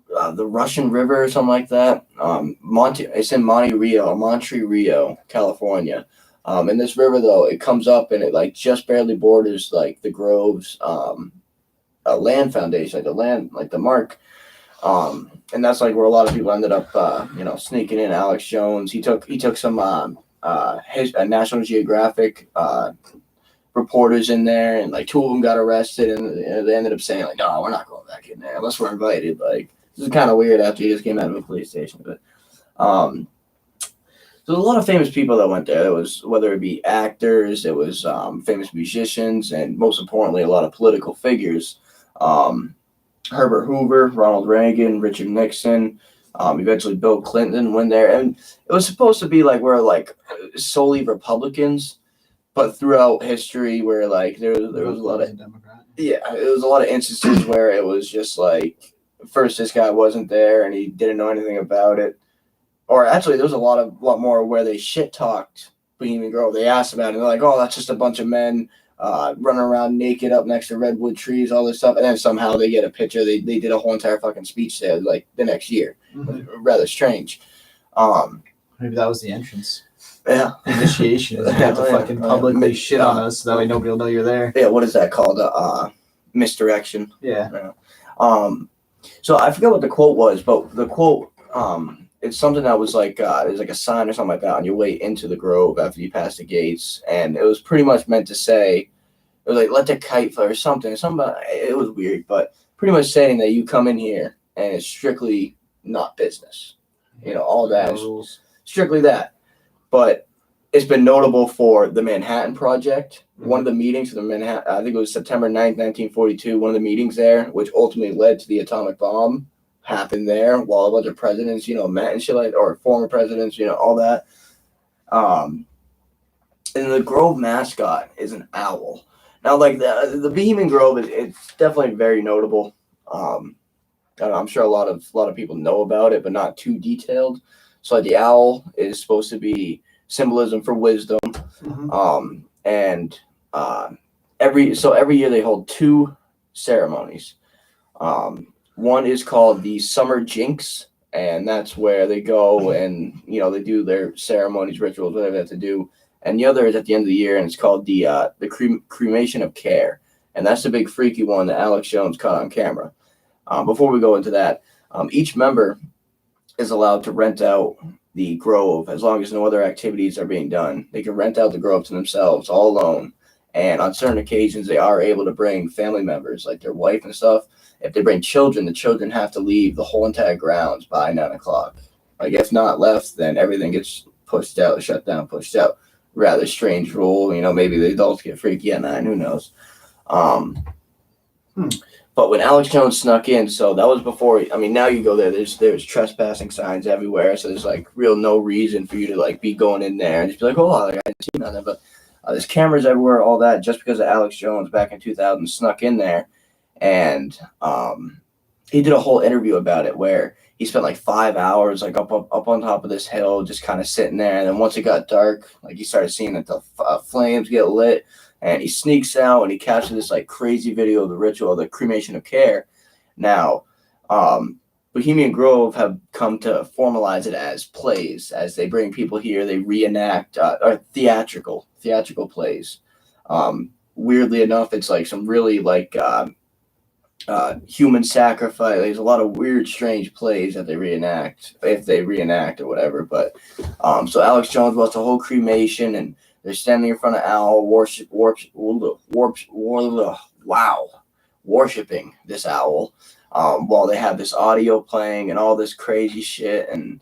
Speaker 2: the Russian River or something like that. It's in Monte Rio, California. And this river though, it comes up and it like just barely borders like the Grove's land foundation, like the land, like the mark. And that's like where a lot of people ended up, sneaking in. Alex Jones, he took some his National Geographic reporters in there, and like 2 of them got arrested, and they ended up saying like, no, we're not going back in there unless we're invited. Like, this is kind of weird after he just came out of a police station. But there's a lot of famous people that went there. It was, whether it be actors, it was famous musicians, and most importantly, a lot of political figures. Herbert Hoover, Ronald Reagan, Richard Nixon, eventually Bill Clinton went there. And it was supposed to be like where like solely Republicans, but throughout history where like there was a lot of
Speaker 1: Democrat.
Speaker 2: Yeah, it was a lot of instances where it was just like, first this guy wasn't there and he didn't know anything about it. Or actually there was a lot more where they shit talked Bohemian Grove. They asked about it and they're like, oh, that's just a bunch of men running around naked up next to redwood trees, all this stuff, and then somehow they get a picture. They did a whole entire fucking speech there like the next year.
Speaker 1: Mm-hmm.
Speaker 2: Rather strange.
Speaker 1: Maybe that was the entrance.
Speaker 2: Yeah.
Speaker 1: Initiation is you have to fucking publicly shit on us so that way nobody will know you're there.
Speaker 2: Yeah, what is that called? Misdirection.
Speaker 1: Yeah.
Speaker 2: So I forget what the quote was, but the quote, it's something that was like, there's like a sign or something like that on your way into the Grove after you pass the gates. And it was pretty much meant to say, it was like, let the kite fly or something. It was weird, but pretty much saying that you come in here and it's strictly not business. All that is strictly that. But it's been notable for the Manhattan Project. Mm-hmm. One of the meetings for the Manhattan, I think it was September 9th, 1942, one of the meetings there, which ultimately led to the atomic bomb, happened there while a bunch of presidents, met and shit like, or former presidents, all that. And the Grove mascot is an owl. Now, like the Bohemian Grove, it's definitely very notable. I'm sure a lot of people know about it, but not too detailed. So like, the owl is supposed to be symbolism for wisdom. Mm-hmm. And every year they hold 2 ceremonies. One is called the Summer Jinx, and that's where they go and they do their ceremonies, rituals, whatever they have to do. And the other is at the end of the year, and it's called the cremation of care, and that's the big freaky one that Alex Jones caught on camera. Before we go into that, each member is allowed to rent out the Grove as long as no other activities are being done. They can rent out the Grove to themselves all alone. And on certain occasions, they are able to bring family members, like their wife and stuff. If they bring children, the children have to leave the whole entire grounds by 9 o'clock. Like, if not left, then everything gets pushed out, shut down, pushed out. Rather strange rule. Maybe the adults get freaky at 9, who knows. But when Alex Jones snuck in, so that was before, now you go there, there's trespassing signs everywhere, so there's like real no reason for you to like be going in there and just be like, oh, like, I didn't see nothing. But there's cameras everywhere, all that, just because of Alex Jones back in 2000 snuck in there. And he did a whole interview about it where he spent like 5 hours like up on top of this hill, just kind of sitting there. And then once it got dark, like he started seeing that the flames get lit. And he sneaks out and he captures this like crazy video of the ritual, the cremation of care. Now, Bohemian Grove have come to formalize it as plays, as they bring people here, they reenact or theatrical plays. Weirdly enough, it's like some really like human sacrifice. There's a lot of weird, strange plays that they reenact, if they reenact or whatever. But so Alex Jones was the whole cremation, and they're standing in front of owl, worshiping this owl, while they have this audio playing and all this crazy shit. And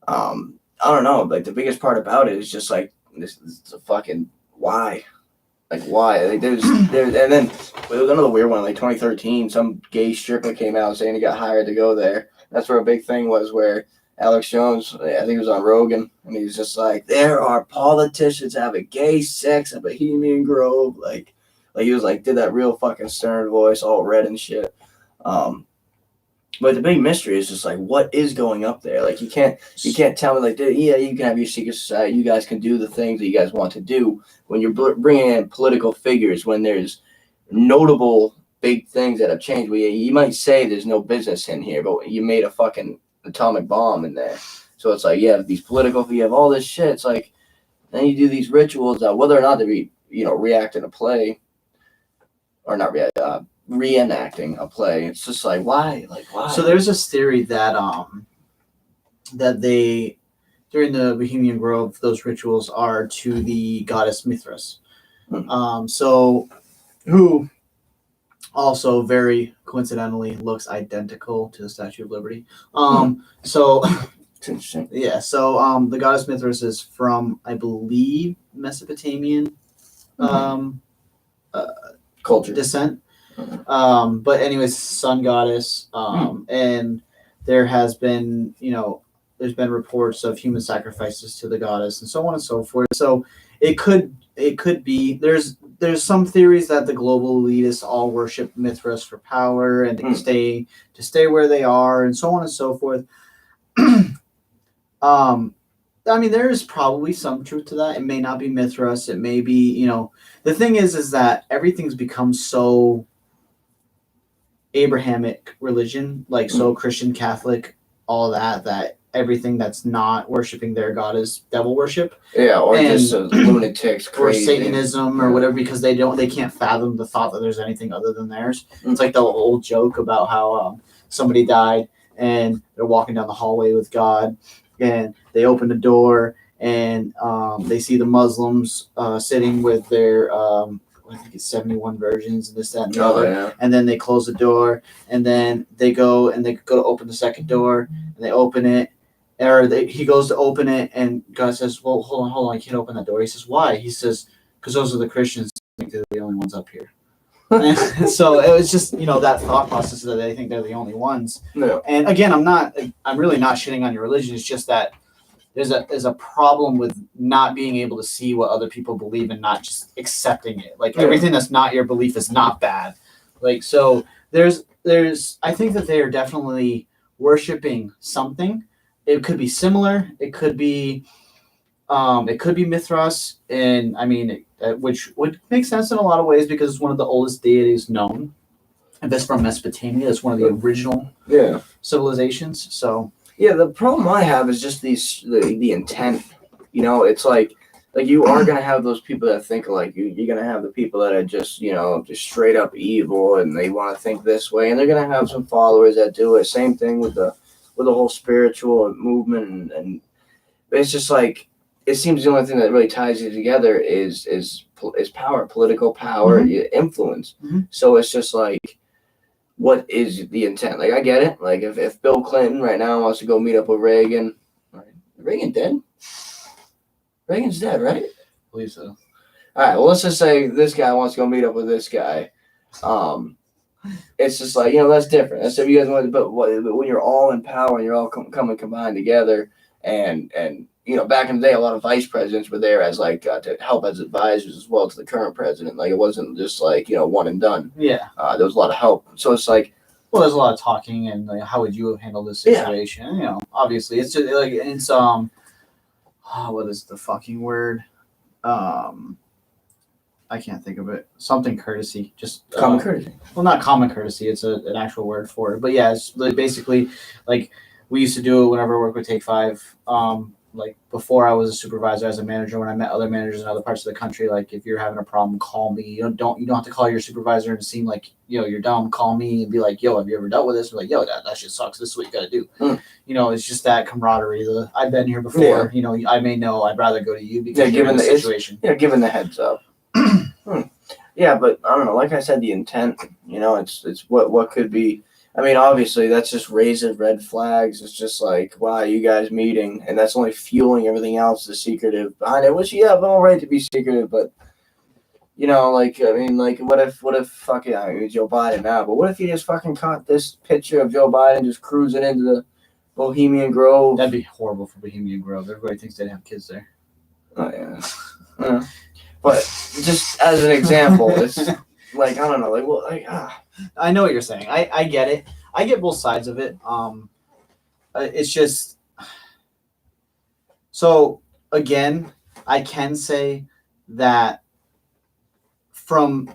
Speaker 2: I don't know, like the biggest part about it is just like this is a fucking why. Like why? Like there's and then there was another weird one, like 2013, some gay stripper came out saying he got hired to go there. That's where a big thing was, where Alex Jones, I think he was on Rogan, and he was just like, there are politicians having gay sex at Bohemian Grove. Like he was like, did that real fucking stern voice, all red and shit. But the big mystery is just like, what is going up there? Like you can't tell me like, yeah, you can have your secret society, you guys can do the things that you guys want to do. When you're bringing in political figures, when there's notable big things that have changed. You might say there's no business in here, but you made a fucking atomic bomb in there. So it's like you have these political, you have all this shit. It's like then you do these rituals that whether or not they react in a play or not reenacting a play. It's just like why? Like why?
Speaker 1: So there's this theory that that they during the Bohemian Grove those rituals are to the goddess Mithras. So who also very coincidentally looks identical to the Statue of Liberty. So
Speaker 2: it's interesting.
Speaker 1: Yeah, so the goddess Mithras is from, I believe, Mesopotamian
Speaker 2: culture
Speaker 1: descent. But anyways, sun goddess, and there has been, there's been reports of human sacrifices to the goddess and so on and so forth. So it could be there's some theories that the global elitists all worship Mithras for power and to stay where they are and so on and so forth. I mean, there is probably some truth to that. It may not be Mithras. It may be, the thing is that everything's become so Abrahamic religion, like so Christian, Catholic, all that everything that's not worshiping their god is devil worship.
Speaker 2: Yeah, or just lunatics, crazy.
Speaker 1: Or Satanism or whatever, because they can't fathom the thought that there's anything other than theirs. It's like the old joke about how somebody died and they're walking down the hallway with God, and they open the door and they see the Muslims sitting with their I think it's 71 virgins and this, that, and the other.
Speaker 2: Yeah.
Speaker 1: And then they close the door, and then they go to open the second door, and they open it, he goes to open it, and God says, "Well, hold on, I can't open that door." He says, "Why?" He says, "Because those are the Christians. I think they're the only ones up here." So it was just that thought process that they think they're the only ones.
Speaker 2: No.
Speaker 1: And again, I'm really not shitting on your religion. It's just that there's a problem with not being able to see what other people believe and not just accepting it. Like everything that's not your belief is not bad. Like, so there's I think that they are definitely worshiping something. It could be similar. It could be Mithras, and I mean, which would make sense in a lot of ways because it's one of the oldest deities known. If it's from Mesopotamia, it's one of the original civilizations. So
Speaker 2: yeah, the problem I have is just the intent. It's like you are gonna have those people that think like you. You're gonna have the people that are just just straight up evil and they want to think this way, and they're gonna have some followers that do it. Same thing with the whole spiritual movement, and it's just like it seems the only thing that really ties you together is power, political power, influence. So it's just like, what is the intent? Like, I get it. Like, if Bill Clinton right now wants to go meet up with Reagan, right? Reagan dead? Reagan's dead, right?
Speaker 1: I believe so.
Speaker 2: All right. Well, let's just say this guy wants to go meet up with this guy. It's just like, that's different. That's if you guys want, but when you're all in power and you're all coming combined together, and back in the day, a lot of vice presidents were there as like to help as advisors as well to the current president. Like, it wasn't just like one and done. Yeah. There was a lot of help. So it's like,
Speaker 1: well, there's a lot of talking and like, how would you have handled this situation? Yeah. Obviously, it's just like it's what is the fucking word? I can't think of it. Something courtesy, just
Speaker 2: common courtesy.
Speaker 1: Well, not common courtesy. It's an actual word for it. But yeah, it's basically like we used to do it whenever I worked with Take 5. Like before I was a supervisor, as a manager, when I met other managers in other parts of the country, like if you're having a problem, call me. You don't have to call your supervisor and seem like you're dumb. Call me and be like, "Yo, have you ever dealt with this?" We're like, "Yo, that shit sucks. This is what you got to do." It's just that camaraderie. I've been here before. Yeah. I may know. I'd rather go to you because given the situation.
Speaker 2: Given the heads up. Yeah, but I don't know. Like I said, the intent. It's what could be. I mean, obviously, that's just raising red flags. It's just like, why are you guys meeting? And that's only fueling everything else, the secretive behind it, which you have all right to be secretive, but, what if fucking, I mean, Joe Biden now, but what if you just fucking caught this picture of Joe Biden just cruising into the Bohemian Grove?
Speaker 1: That'd be horrible for Bohemian Grove. Everybody thinks they'd have kids there.
Speaker 2: Oh, yeah. But just as an example, it's like, I don't know,
Speaker 1: I know what you're saying. I get it. I get both sides of it. It's just so again, I can say that from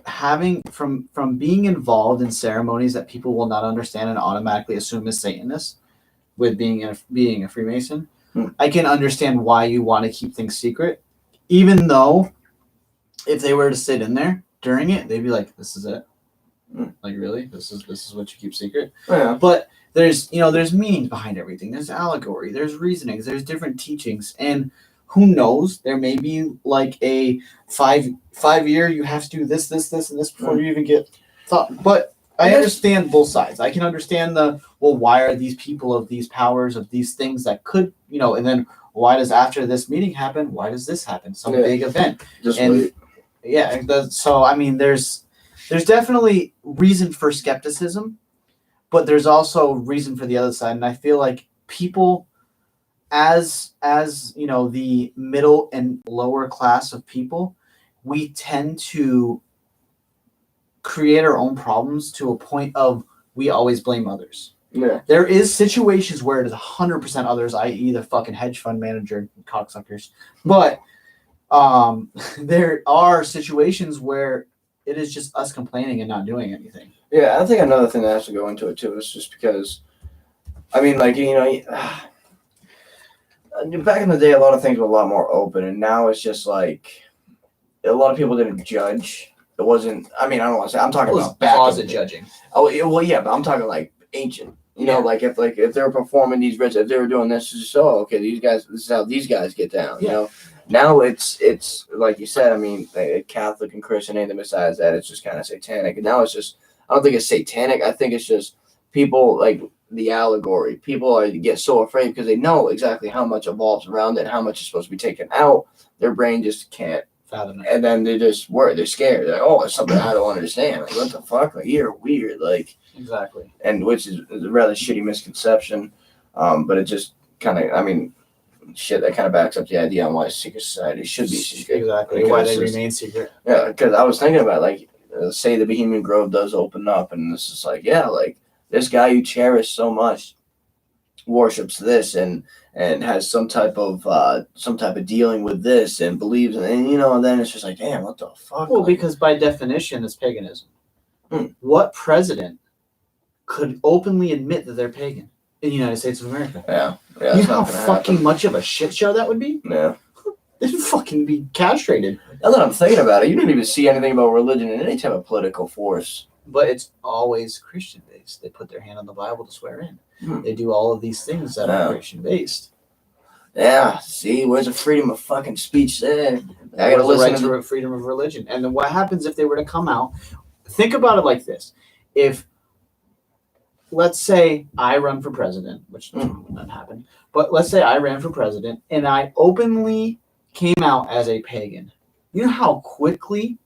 Speaker 1: being involved in ceremonies that people will not understand and automatically assume is Satanist, with being a Freemason, I can understand why you want to keep things secret, even though if they were to sit in there during it, they'd be like, "This is it." Like, really? This is what you keep secret?
Speaker 2: Yeah.
Speaker 1: But there's meanings behind everything. There's allegory. There's reasonings. There's different teachings, and who knows? There may be like a 5-year. You have to do this, and this before you even get thought. But I understand both sides. I can understand why are these people of these powers of these things that could, and then why does after this meeting happen? Why does this happen? Some big event. So I mean, there's definitely reason for skepticism, but there's also reason for the other side. And I feel like people, as the middle and lower class of people, we tend to create our own problems to a point of we always blame others.
Speaker 2: Yeah.
Speaker 1: There is situations where it is 100% others, i.e. the fucking hedge fund manager cocksuckers. But there are situations where it is just us complaining and not doing anything.
Speaker 2: Yeah, I think another thing that has to go into it too is just because, I mean, like, back in the day, a lot of things were a lot more open, and now it's just like a lot of people didn't judge. It wasn't. I mean, I don't want to say. I'm talking about back
Speaker 1: closet judging.
Speaker 2: Oh, well, yeah, but I'm talking like ancient. Like if they were performing these rituals, if they were doing this, it's just okay. These guys, this is how these guys get down.
Speaker 1: Yeah.
Speaker 2: Now it's like you said. I mean, Catholic and Christian, anything besides that, it's just kind of satanic. And now it's just. I don't think it's satanic. I think it's just people like the allegory. People get so afraid because they know exactly how much evolves around it, how much is supposed to be taken out. Their brain just can't fathom it. And then they just worry. They're scared. They're like, oh, it's something I don't understand. Like, what the fuck? Like, you're weird. Like,
Speaker 1: exactly.
Speaker 2: And which is a rather shitty misconception. But it just kind of, I mean, shit, that kind of backs up the idea on why secret society should be secret.
Speaker 1: Exactly. Why they remain secret.
Speaker 2: Yeah, because I was thinking about, like, say the Bohemian Grove does open up, and this is like, yeah, like, this guy you cherish so much worships this and has some type of dealing with this and believes in, and then it's just like, damn, what the fuck?
Speaker 1: Well, because by definition, it's paganism. What president could openly admit that they're pagan in the United States of America?
Speaker 2: Yeah.
Speaker 1: You know how fucking much of a shit show that would be?
Speaker 2: Yeah.
Speaker 1: They'd fucking be castrated.
Speaker 2: Now that I'm thinking about it, you don't even see anything about religion in any type of political force.
Speaker 1: But it's always Christian-based. They put their hand on the Bible to swear in. They do all of these things that are Christian-based.
Speaker 2: Yeah, see, where's the freedom of fucking speech there?
Speaker 1: I gotta listen to freedom of religion. And then what happens if they were to come out? Think about it like this. If, let's say I run for president, which doesn't happen, but let's say I ran for president and I openly came out as a pagan. You know how quickly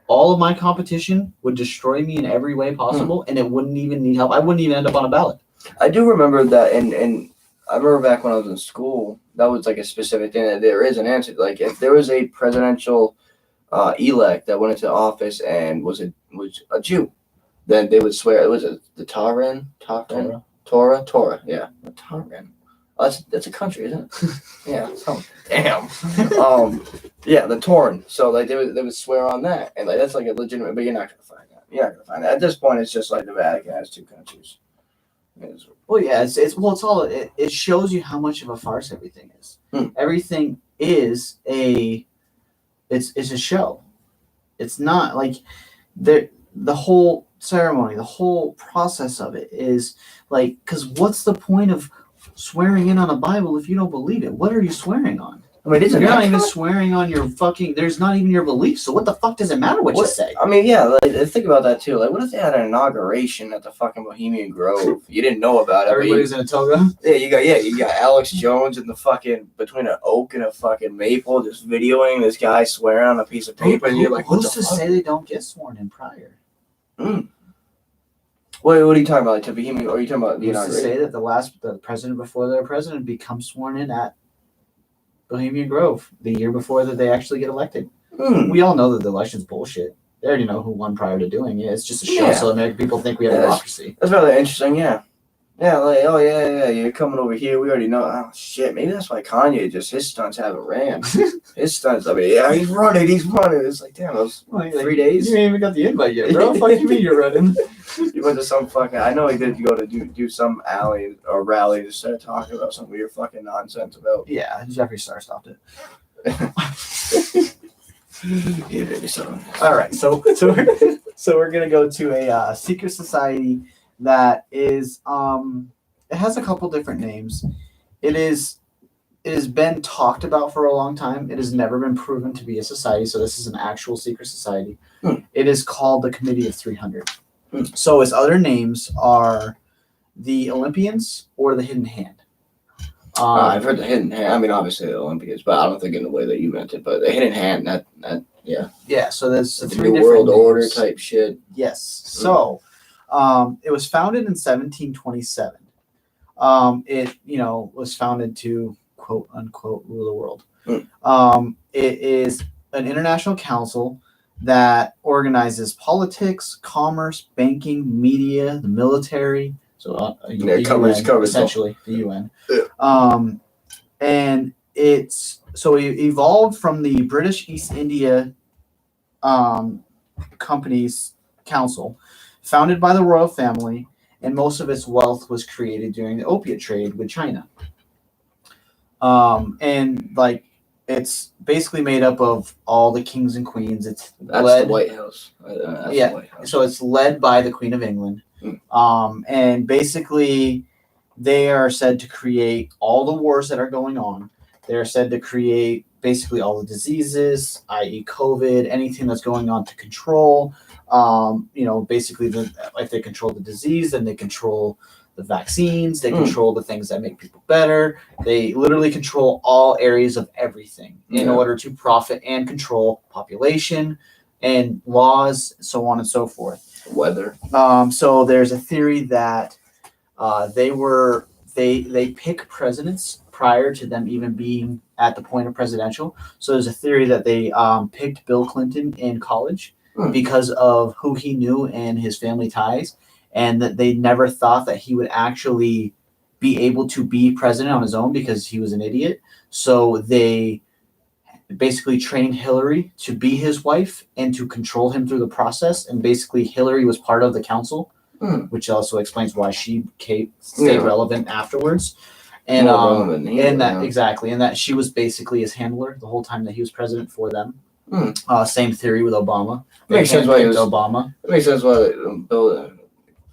Speaker 1: all of my competition would destroy me in every way possible, and it wouldn't even need help. I wouldn't even end up on a ballot.
Speaker 2: I do remember that, and I remember back when I was in school, that was like a specific thing that there is an answer. Like, if there was a presidential elect that went into office and was a Jew, then they would swear it was the Torah, yeah, the Torah. Oh, that's a country, isn't it? Yeah. Oh, damn. Yeah, the Torn. So like they would swear on that, and like that's like a legitimate. But you're not gonna find that. You're not gonna find that. At this point, it's just like the Vatican has two countries.
Speaker 1: Well, yeah, it shows you how much of a farce everything is. Everything is it's a show. It's not like the whole ceremony, the whole process of it is like, because what's the point of swearing in on a Bible if you don't believe it? What are you swearing on? I mean, you're not even swearing on your fucking. There's not even your beliefs. So what the fuck does it matter what you say?
Speaker 2: I mean, yeah. Like, think about that too. Like, what if they had an inauguration at the fucking Bohemian Grove? You didn't know about it.
Speaker 1: Everybody's in a toga.
Speaker 2: Yeah, you got Alex Jones in the fucking between an oak and a fucking maple, just videoing this guy swearing on a piece of paper, and you're like,
Speaker 1: who's to say they don't get sworn in prior?
Speaker 2: Wait, what are you talking about? Like, to Bohemian? Or are you talking about the
Speaker 1: inauguration? To say that the president before their president becomes sworn in at Bohemian Grove the year before that they actually get elected. We all know that the election's bullshit. They already know who won prior to doing it. It's just a show so American people think we have democracy.
Speaker 2: That's really interesting, yeah. Yeah, like, oh yeah, you're coming over here. We already know. Oh shit, maybe that's why Kanye his stunts haven't ran. His stunts, I mean, yeah, he's running. It's like, damn, those 3 days.
Speaker 1: You ain't even got the invite yet, bro. Fuck you mean you're running?
Speaker 2: You went to some fucking. I know he did go to do some alley or rally to start talking about some weird fucking nonsense about.
Speaker 1: Yeah, Jeffree Star stopped it.
Speaker 2: Yeah, maybe so.
Speaker 1: All right, so we're gonna go to a secret society that is it has a couple different names. It has been talked about for a long time. It has never been proven to be a society, so this is an actual secret society. It is called the Committee of 300. So its other names are the Olympians or the Hidden Hand.
Speaker 2: I've heard the Hidden Hand. I mean, obviously the Olympians, but I don't think in the way that you meant it. But the Hidden Hand, yeah.
Speaker 1: Yeah, so there's
Speaker 2: The
Speaker 1: three
Speaker 2: New
Speaker 1: different
Speaker 2: World Order
Speaker 1: names.
Speaker 2: type shit.
Speaker 1: Yes. So it was founded in 1727. It was founded to quote unquote rule the world. It is an international council that organizes politics, commerce, banking, media, the military. So
Speaker 2: It covers
Speaker 1: essentially the UN.
Speaker 2: Yeah.
Speaker 1: And it evolved from the British East India Company's council, founded by the royal family, and most of its wealth was created during the opiate trade with China. And like it's basically made up of all the kings and queens.
Speaker 2: That's the White House. That's
Speaker 1: yeah,
Speaker 2: the White House.
Speaker 1: So it's led by the Queen of England. And basically they are said to create all the wars that are going on. They're said to create basically all the diseases, i.e. COVID, anything that's going on to control. Basically if they control the disease, then they control the vaccines, they control the things that make people better. They literally control all areas of everything in order to profit and control population and laws, so on and so forth.
Speaker 2: Weather.
Speaker 1: So there's a theory that they pick presidents prior to them even being at the point of presidential. So there's a theory that they picked Bill Clinton in college because of who he knew and his family ties, and that they never thought that he would actually be able to be president on his own because he was an idiot. So they basically trained Hillary to be his wife and to control him through the process. And basically Hillary was part of the council, which also explains why she stayed relevant afterwards. And exactly, and that she was basically his handler the whole time that he was president for them. Same theory with Obama.
Speaker 2: Makes sense why
Speaker 1: Obama.
Speaker 2: It makes sense why Bill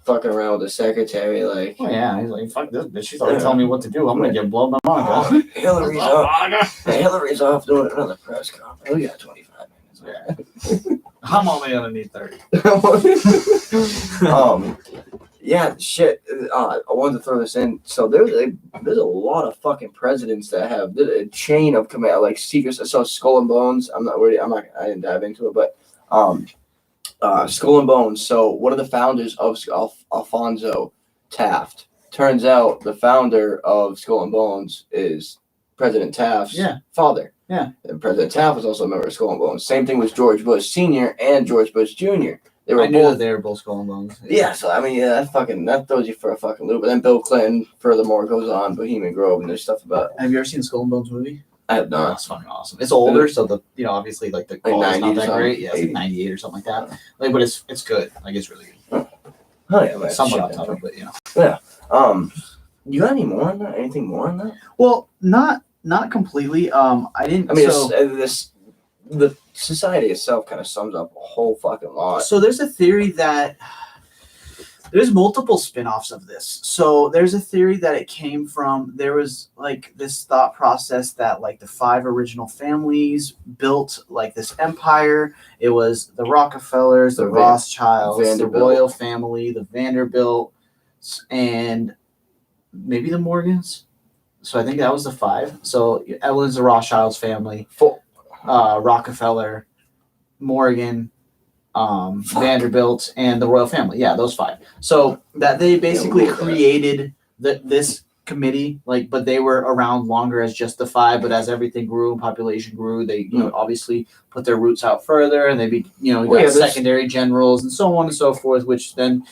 Speaker 2: fucking around with the secretary, like.
Speaker 1: Oh yeah, he's like, fuck this bitch. She's already telling me what to do. I'm gonna get blown by Monica.
Speaker 2: Hillary's off doing another press conference. We got 25 minutes.
Speaker 1: Yeah. I'm only gonna need 30.
Speaker 2: Yeah, shit. I wanted to throw this in. So there's a lot of fucking presidents that have a chain of command, like secrets. So Skull and Bones. I didn't dive into it, but Skull and Bones. So one of the founders of Alfonso Taft. Turns out the founder of Skull and Bones is President Taft's father. Yeah. And President Taft was also a member of Skull and Bones. Same thing with George Bush Sr. and George Bush Jr. They were
Speaker 1: both Skull and Bones.
Speaker 2: Yeah, so I mean, that throws you for a fucking loop. But then Bill Clinton, furthermore, goes on Bohemian Grove, and there's stuff about.
Speaker 1: Have you ever seen the Skull and Bones movie?
Speaker 2: I have not.
Speaker 1: That's fucking awesome. It's older, so obviously like the quality's not that great. Yeah, it's like 98 or something like that. Like, but it's good. Like, it's really good.
Speaker 2: Oh yeah, man.
Speaker 1: Somewhat off topic, but
Speaker 2: Yeah. You got any more on that? Anything more on that?
Speaker 1: Well, not completely. I didn't.
Speaker 2: I mean, the society itself kind of sums up a whole fucking lot.
Speaker 1: So there's a theory that there's multiple spin-offs of this. So there's a theory that it came from, there was like this thought process that like the 5 original families built like this empire. It was the Rockefellers, the Rothschilds, the royal family, the Vanderbilts, and maybe the Morgans. So I think that was the 5. So it was the Rothschilds family, Rockefeller, Morgan, Vanderbilt, and the royal family. Yeah, those 5. So that they basically created this committee, like, but they were around longer as just the 5. But as everything grew, population grew, they obviously put their roots out further, and they got secondary generals and so on and so forth, which then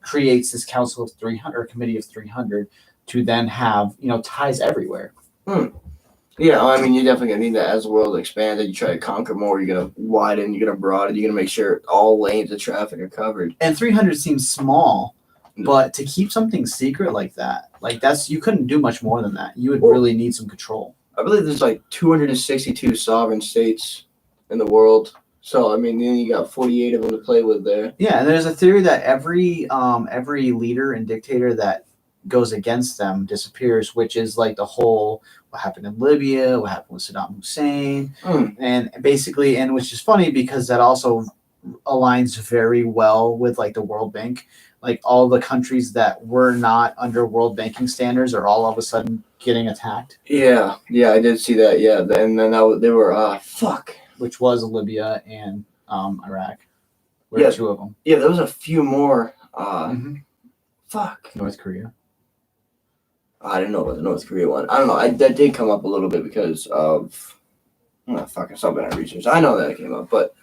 Speaker 1: creates this council of 300 or committee of 300 to then have ties everywhere.
Speaker 2: Yeah, I mean, you're definitely gonna need that as the world expands and you try to conquer more. You're gonna widen, you're gonna broaden, you're gonna make sure all lanes of traffic are covered.
Speaker 1: And 300 seems small, but to keep something secret like that, you couldn't do much more than that. You would really need some control.
Speaker 2: I believe there's like 262 sovereign states in the world. So I mean, then you got 48 of them to play with there.
Speaker 1: Yeah, and there's a theory that every leader and dictator that goes against them disappears, which is like the whole what happened in Libya, what happened with Saddam Hussein, and basically, and which is funny because that also aligns very well with like the World Bank. Like all the countries that were not under world banking standards are all of a sudden getting attacked.
Speaker 2: Yeah, I did see that. Yeah, and then they were
Speaker 1: which was Libya and Iraq. Two of them.
Speaker 2: Yeah, there was a few more.
Speaker 1: North Korea.
Speaker 2: I didn't know about the North Korea one. I don't know. That did come up a little bit because of something I researched. I know that it came up, but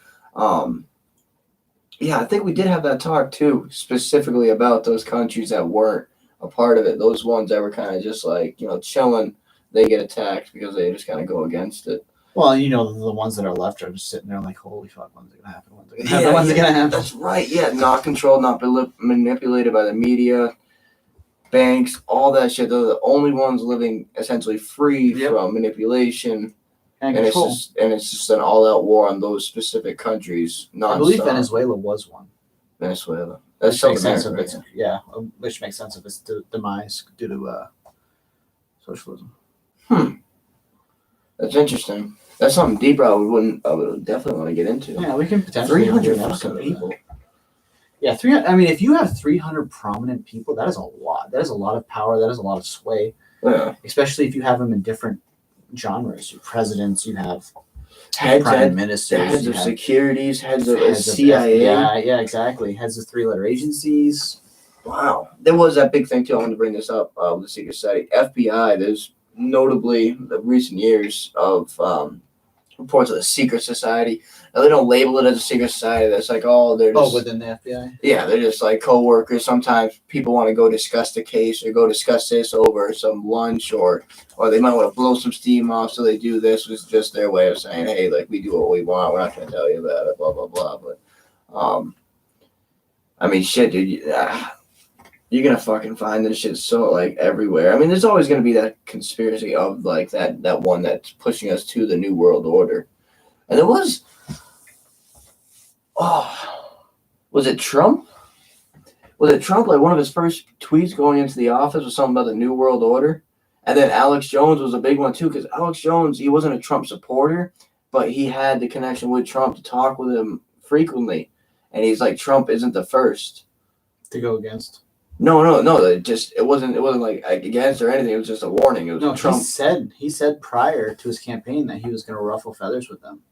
Speaker 2: yeah, I think we did have that talk too, specifically about those countries that weren't a part of it. Those ones that were kind of just like chilling, they get attacked because they just kind of go against it.
Speaker 1: Well, the ones that are left are just sitting there like, holy fuck, when's it gonna happen? When's it gonna happen?
Speaker 2: That's right. Yeah, not controlled, not manipulated by the media. Banks, all that shit. They're the only ones living essentially free from manipulation,
Speaker 1: and
Speaker 2: it's just an all-out war on those specific countries.
Speaker 1: I believe Venezuela was one.
Speaker 2: Venezuela.
Speaker 1: That's which makes sense of its which makes sense of its demise due to socialism.
Speaker 2: That's interesting. That's something deeper. I would definitely want to get into.
Speaker 1: Yeah, we can potentially 300 people. Yeah, 300. I mean, if you have 300 prominent people, that is a lot. That is a lot of power. That is a lot of sway.
Speaker 2: Yeah.
Speaker 1: Especially if you have them in different genres. You have presidents. You have
Speaker 2: prime
Speaker 1: ministers.
Speaker 2: Heads of securities. Heads of CIA.
Speaker 1: Yeah, exactly. Heads of 3-letter agencies.
Speaker 2: Wow. There was that big thing, too. I wanted to bring this up with the secret society. FBI, there's notably the recent years of reports of the secret society. Now, they don't label it as a secret society. That's like, they're just...
Speaker 1: within the FBI?
Speaker 2: Yeah, they're just like co-workers. Sometimes people want to go discuss the case or go discuss this over some lunch or they might want to blow some steam off, so they do this. It's just their way of saying, hey, like, we do what we want. We're not going to tell you about it, blah, blah, blah. But, I mean, shit, dude, you're going to fucking find this shit so, like, everywhere. I mean, there's always going to be that conspiracy of, like, that one that's pushing us to the New World Order. And there was... was it Trump? Like one of his first tweets going into the office was something about the New World Order? And then Alex Jones was a big one too, because Alex Jones, he wasn't a Trump supporter, but he had the connection with Trump to talk with him frequently. And he's like, Trump isn't the first
Speaker 1: to go against.
Speaker 2: No. It wasn't like against or anything. It was just a warning. It was Trump.
Speaker 1: He said prior to his campaign that he was going to ruffle feathers with them.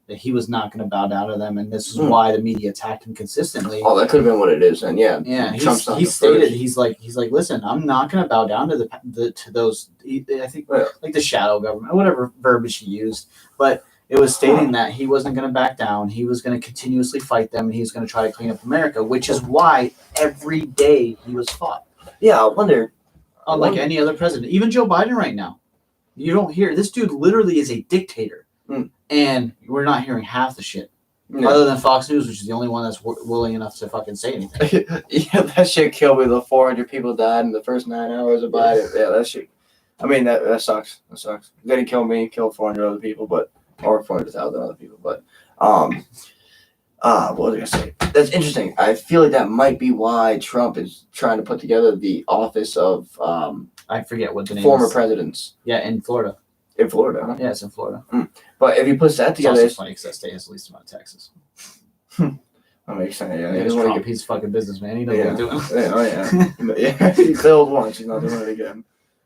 Speaker 1: That he was not going to bow down to them, and this is why the media attacked him consistently.
Speaker 2: Oh, that could have been what it is, then. Yeah.
Speaker 1: He stated he's like, listen, I'm not going to bow down to to those. I think like the shadow government, whatever verbiage he used, but it was stating that he wasn't going to back down. He was going to continuously fight them, and he was going to try to clean up America, which is why every day he was fought.
Speaker 2: Yeah, I wonder.
Speaker 1: Unlike any other president, even Joe Biden right now, you don't hear this dude. Literally is a dictator. And we're not hearing half the shit. Other than Fox News, which is the only one that's willing enough to fucking say anything.
Speaker 2: Yeah, that shit killed me. The 400 people died in the first 9 hours of Biden. Yeah, that shit. I mean, that sucks. That sucks. It didn't kill me. It killed 400 other people, or 400,000 other people. But, what was I going to say? That's interesting. I feel like that might be why Trump is trying to put together the office of
Speaker 1: I forget what the name
Speaker 2: former
Speaker 1: is.
Speaker 2: presidents.
Speaker 1: Yeah, in Florida.
Speaker 2: In Florida, huh?
Speaker 1: Yeah, it's in Florida.
Speaker 2: But if he puts that together,
Speaker 1: it's funny because that state has the least amount of taxes.
Speaker 2: That makes sense. Yeah,
Speaker 1: he's a fucking businessman. He knows what he's doing.
Speaker 2: Yeah. He failed once. He's not doing it again.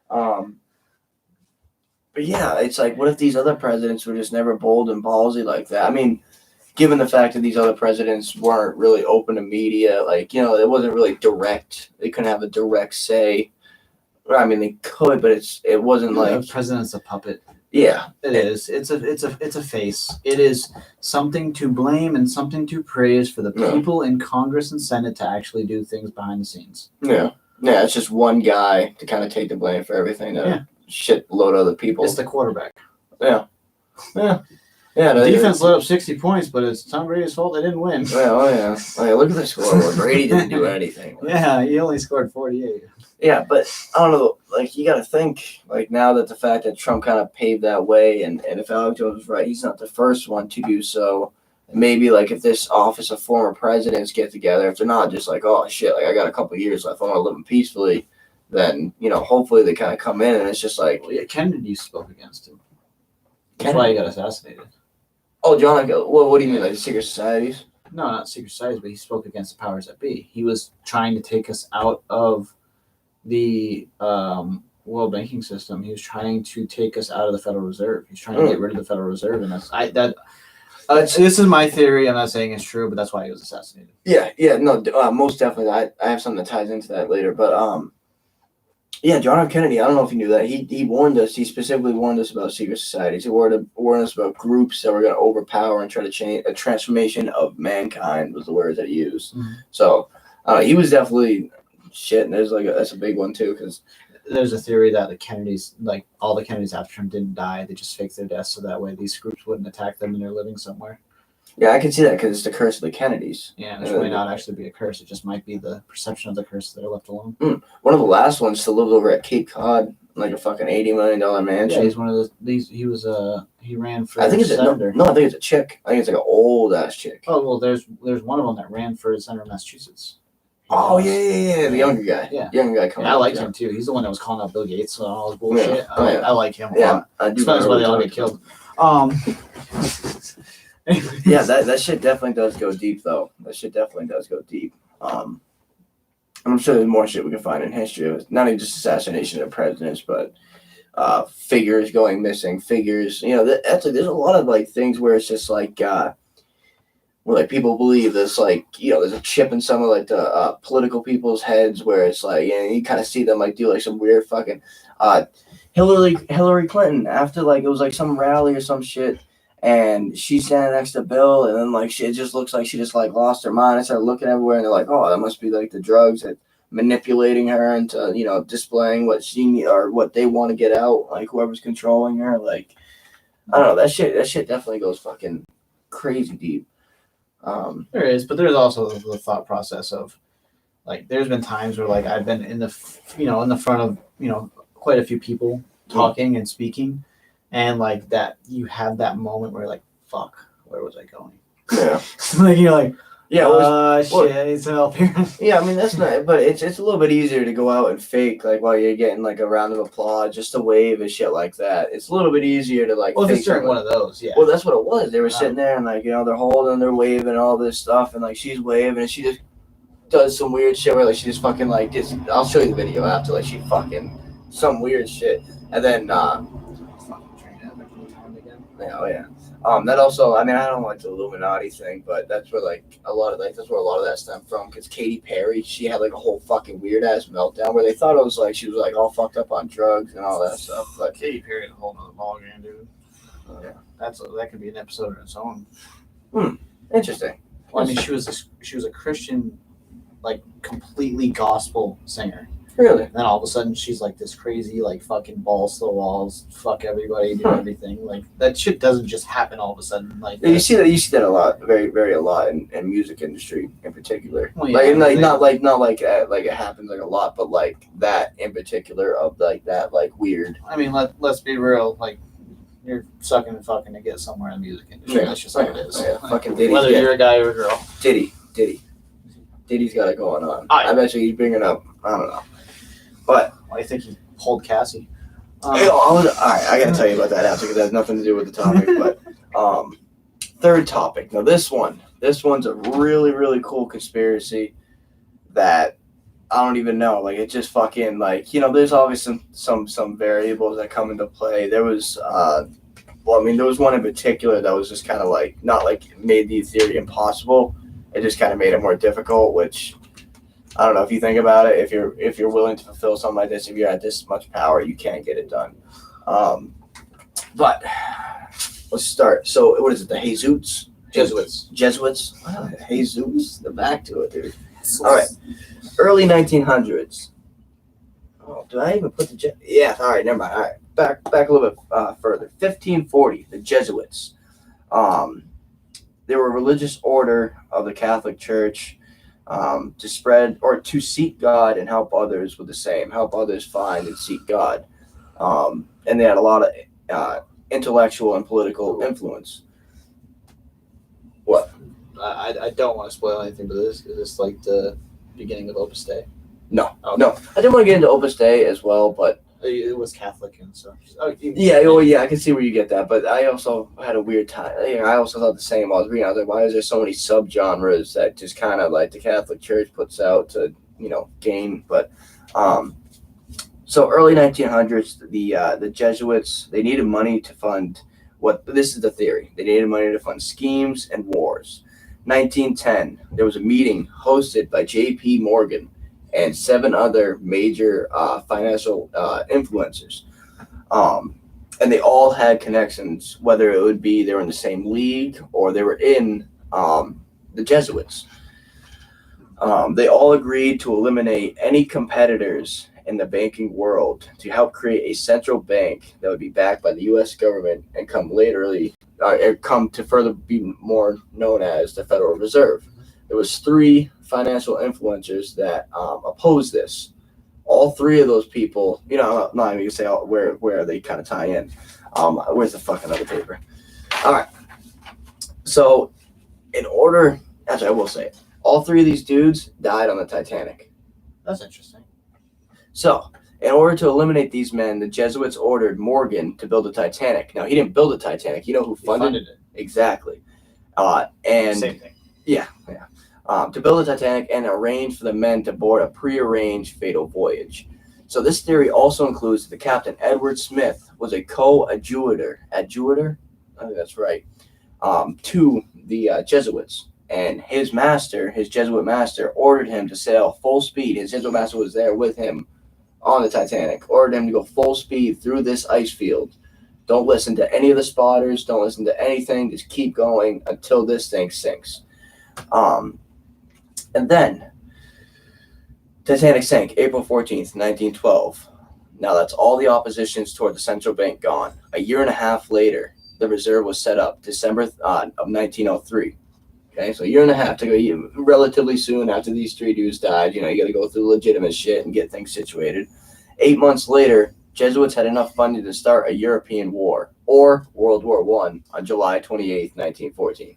Speaker 2: But yeah, it's like, what if these other presidents were just never bold and ballsy like that? I mean, given the fact that these other presidents weren't really open to media, like, it wasn't really direct. They couldn't have a direct say. I mean, they could, but it wasn't like...
Speaker 1: The president's a puppet.
Speaker 2: Yeah,
Speaker 1: It is. It's a face. It is something to blame and something to praise for the
Speaker 2: Yeah.
Speaker 1: people in Congress and Senate to actually do things behind the scenes.
Speaker 2: Yeah. Yeah, it's just one guy to kind of take the blame for everything. Shit load other people.
Speaker 1: It's the quarterback.
Speaker 2: Yeah. Yeah.
Speaker 1: The defense let up 60 points, but it's Tom Brady's fault they didn't win.
Speaker 2: Oh yeah. Look at the scoreboard. Brady didn't do anything.
Speaker 1: Yeah, he only scored 48.
Speaker 2: Yeah, but I don't know. Like, you got to think, like, now that the fact that Trump kind of paved that way, and if Alex Jones was right, he's not the first one to do so. Maybe, like, if this office of former presidents get together, if they're not just like, oh, shit, like, I got a couple of years left, I want to live them peacefully, then, hopefully they kind of come in, and it's just like...
Speaker 1: Well, yeah, Kennedy spoke against him. That's why he got assassinated.
Speaker 2: Oh, John, what do you mean, like, secret societies?
Speaker 1: No, not secret societies, but he spoke against the powers that be. He was trying to take us out of the world banking system. He was trying to take us out of the Federal Reserve. He's trying to get rid of the Federal Reserve, and this is my theory. I'm not saying it's true, but that's why he was assassinated.
Speaker 2: Yeah, no, most definitely. I have something that ties into that later, but yeah, John F. Kennedy. I don't know if you knew that. He warned us. He specifically warned us about secret societies. He warned us about groups that were going to overpower and try to change a transformation of mankind. Was the words that he used. Mm-hmm. So he was definitely. Shit, and that's a big one too, because
Speaker 1: there's a theory that the Kennedys, like all the Kennedys after Trump, didn't die. They just faked their deaths so that way these groups wouldn't attack them and they're living somewhere.
Speaker 2: Yeah, I can see that because it's the curse of the Kennedys.
Speaker 1: Yeah, which may not actually be a curse. It just might be the perception of the curse that they're left alone.
Speaker 2: One of the last ones still lives over at Cape Cod, like a fucking $80 million mansion.
Speaker 1: Yeah, he's one of these. He ran for.
Speaker 2: I think it's
Speaker 1: senator.
Speaker 2: No, I think it's a chick. I think it's like an old ass chick.
Speaker 1: Oh well, there's one of them that ran for senator of Massachusetts.
Speaker 2: Oh yeah, the younger guy.
Speaker 1: Yeah,
Speaker 2: younger guy coming.
Speaker 1: Yeah, I liked him too. He's the one that was calling out Bill Gates and all his bullshit.
Speaker 2: Yeah.
Speaker 1: I like him a lot.
Speaker 2: I do.
Speaker 1: That's why they all get killed.
Speaker 2: Yeah, that shit definitely does go deep, though. That shit definitely does go deep. I'm sure there's more shit we can find in history. It was not even just assassination of presidents, but figures going missing. Figures, there's a lot of like things where it's just like. Where like people believe this, like there's a chip in some of like the political people's heads where it's like you kind of see them like do like some weird fucking Hillary Clinton after like it was like some rally or some shit, and she's standing next to Bill, and then like it just looks like she just like lost her mind and started looking everywhere, and they're like, oh, that must be like the drugs that manipulating her into displaying what she or what they want to get out, like whoever's controlling her. Like I don't know, that shit definitely goes fucking crazy deep.
Speaker 1: There is, but there's also the thought process of like there's been times where like I've been in the in the front of quite a few people talking and speaking, and like that you have that moment where you're like, fuck, where was I going?
Speaker 2: Yeah.
Speaker 1: Like you're like,
Speaker 2: shit,
Speaker 1: I need some help here.
Speaker 2: Yeah, I mean that's not, but it's a little bit easier to go out and fake like while you're getting like a round of applause, just to wave and shit like that. It's a little bit easier to like.
Speaker 1: Well, if it's during one of those, yeah.
Speaker 2: Well, that's what it was. They were sitting there and like they're holding, they're waving all this stuff, and like she's waving and she just does some weird shit where like she just fucking like just. I'll show you the video after, like she fucking some weird shit, and then yeah. That also, I mean, I don't like the Illuminati thing, but that's where like a lot of that stemmed from. Because Katy Perry, she had like a whole fucking weird ass meltdown where they thought it was like she was like all fucked up on drugs and all that stuff. But
Speaker 1: Katy Perry is a whole nother ballgame, dude. Yeah, that could be an episode on its own.
Speaker 2: Interesting.
Speaker 1: Well, I mean, she was a Christian, like completely gospel singer.
Speaker 2: Really?
Speaker 1: And then all of a sudden she's like this crazy, like fucking balls to the walls, fuck everybody, do everything. Like that shit doesn't just happen all of a sudden. Like
Speaker 2: you see that a lot, very, very a lot in music industry in particular.
Speaker 1: Well, yeah,
Speaker 2: not like it happens like a lot, but like that in particular of like that like weird.
Speaker 1: I mean, let's be real. Like you're sucking and fucking to get somewhere in the music industry. Yeah, that's just how it is.
Speaker 2: Yeah,
Speaker 1: like,
Speaker 2: fucking Diddy.
Speaker 1: Whether you're a guy or a girl.
Speaker 2: Diddy's got it going on. I bet you he's bringing up. I don't know. But
Speaker 1: I think he pulled Cassie.
Speaker 2: All right, I gotta tell you about that after because that has nothing to do with the topic. But third topic. Now this one's a really, really cool conspiracy that I don't even know. Like it just fucking like there's obviously some variables that come into play. There was there was one in particular that was just kind of like not like made the theory impossible. It just kind of made it more difficult, which. I don't know if you think about it. If you're willing to fulfill something like this, if you're at this much power, you can't get it done. But let's start. So what is it? The
Speaker 1: Jesuits.
Speaker 2: Jesuits. Oh, Jesus. They're back to it, dude. All right. Early 1900s. Oh, did I even put the Yeah. All right. Never mind. All right. Back a little bit further. 1540. The Jesuits. They were a religious order of the Catholic Church to spread or to seek God and help others with the same. Help others find and seek God. And they had a lot of intellectual and political influence. What?
Speaker 1: I don't want to spoil anything, but is this like the beginning of Opus Dei?
Speaker 2: No,
Speaker 1: Oh.
Speaker 2: no. I didn't want to get into Opus Dei as well, but
Speaker 1: it was Catholic and so.
Speaker 2: yeah, I can see where you get that. But I also had a weird time. I also thought the same. I was reading. I was like, why is there so many subgenres that just kind of like the Catholic Church puts out to gain? But so early 1900s, the Jesuits, they needed money to fund this is the theory. They needed money to fund schemes and wars. 1910, there was a meeting hosted by J.P. Morgan and 7 other major financial influencers. And they all had connections, whether it would be they were in the same league or they were in the Jesuits. They all agreed to eliminate any competitors in the banking world to help create a central bank that would be backed by the U.S. government and come to further be more known as the Federal Reserve. There was 3 financial influencers that opposed this. All 3 of those people, I'm not even going to say where they kind of tie in. Where's the fucking other paper? All right. So actually, I will say it. All 3 of these dudes died on the Titanic.
Speaker 1: That's interesting.
Speaker 2: So, in order to eliminate these men, the Jesuits ordered Morgan to build the Titanic. Now, he didn't build the Titanic. You know who funded
Speaker 1: it?
Speaker 2: Exactly. And
Speaker 1: same thing.
Speaker 2: Yeah. To build the Titanic and arrange for the men to board a prearranged fatal voyage. So this theory also includes that the captain, Edward Smith, was a co-adjutor, I think that's right, to the Jesuits. And his Jesuit master, ordered him to sail full speed. His Jesuit master was there with him on the Titanic, ordered him to go full speed through this ice field. Don't listen to any of the spotters. Don't listen to anything. Just keep going until this thing sinks. And then Titanic sank April 14th, 1912. Now that's all the oppositions toward the central bank gone. A year and a half later, the reserve was set up, December of 1903. Okay, so a year and a half to go relatively soon after these 3 dudes died. You got to go through legitimate shit and get things situated. 8 months later, Jesuits had enough funding to start a European war, or World War I, on July 28th, 1914.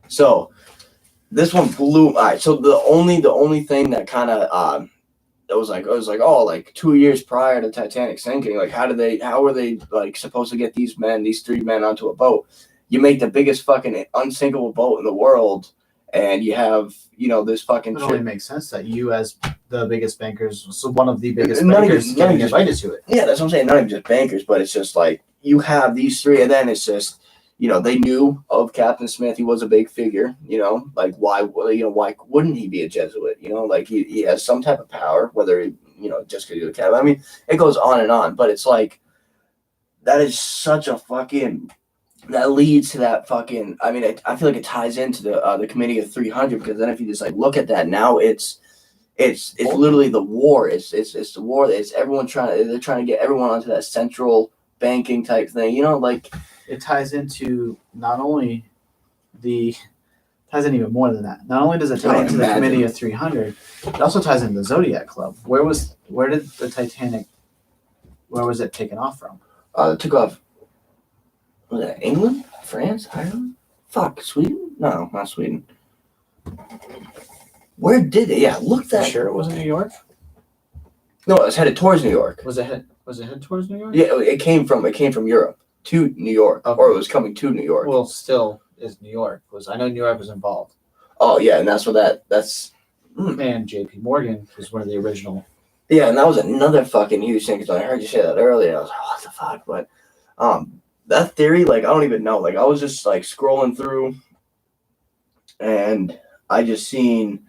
Speaker 2: So this one blew. All right, so the only thing that kind of it was like 2 years prior to Titanic sinking, like how were they like supposed to get these 3 men onto a boat? You make the biggest fucking unsinkable boat in the world, and you have, this fucking.
Speaker 1: It only makes sense that you, as the biggest bankers, so one of the biggest bankers, getting invited to it.
Speaker 2: Yeah, that's what I'm saying. Not even just bankers, but it's just like you have these 3, and then it's just, they knew of Captain Smith. He was a big figure. Like why wouldn't he be a Jesuit? Like he has some type of power, whether he, just because he's a captain. I mean, it goes on and on, but it's like that is such a fucking. That leads to that fucking. I mean, I feel like it ties into the Committee of 300, because then if you just like look at that now, it's literally the war. It's the war. It's everyone they're trying to get everyone onto that central banking type thing. Like
Speaker 1: it ties into not only ties in even more than that. Not only does it tie into the Committee of 300, it also ties into the Zodiac Club. Where did the Titanic? Where was it taken off from?
Speaker 2: It took off. Was that England? France? Ireland? Fuck, Sweden? No, not Sweden. Where did it? Yeah, look that.
Speaker 1: You sure it wasn't New York?
Speaker 2: No, it was headed towards New York.
Speaker 1: Was it head towards New York?
Speaker 2: Yeah, it came from Europe to New York,
Speaker 1: okay.
Speaker 2: Or it was coming to New York.
Speaker 1: Well, still is New York. I know New York was involved.
Speaker 2: Oh yeah, and that's what that's.
Speaker 1: And J.P. Morgan was one of the original.
Speaker 2: Yeah, and that was another fucking huge thing, because I heard you say that earlier. I was like, what the fuck? But that theory, like, I don't even know. Like, I was just like scrolling through, and I just seen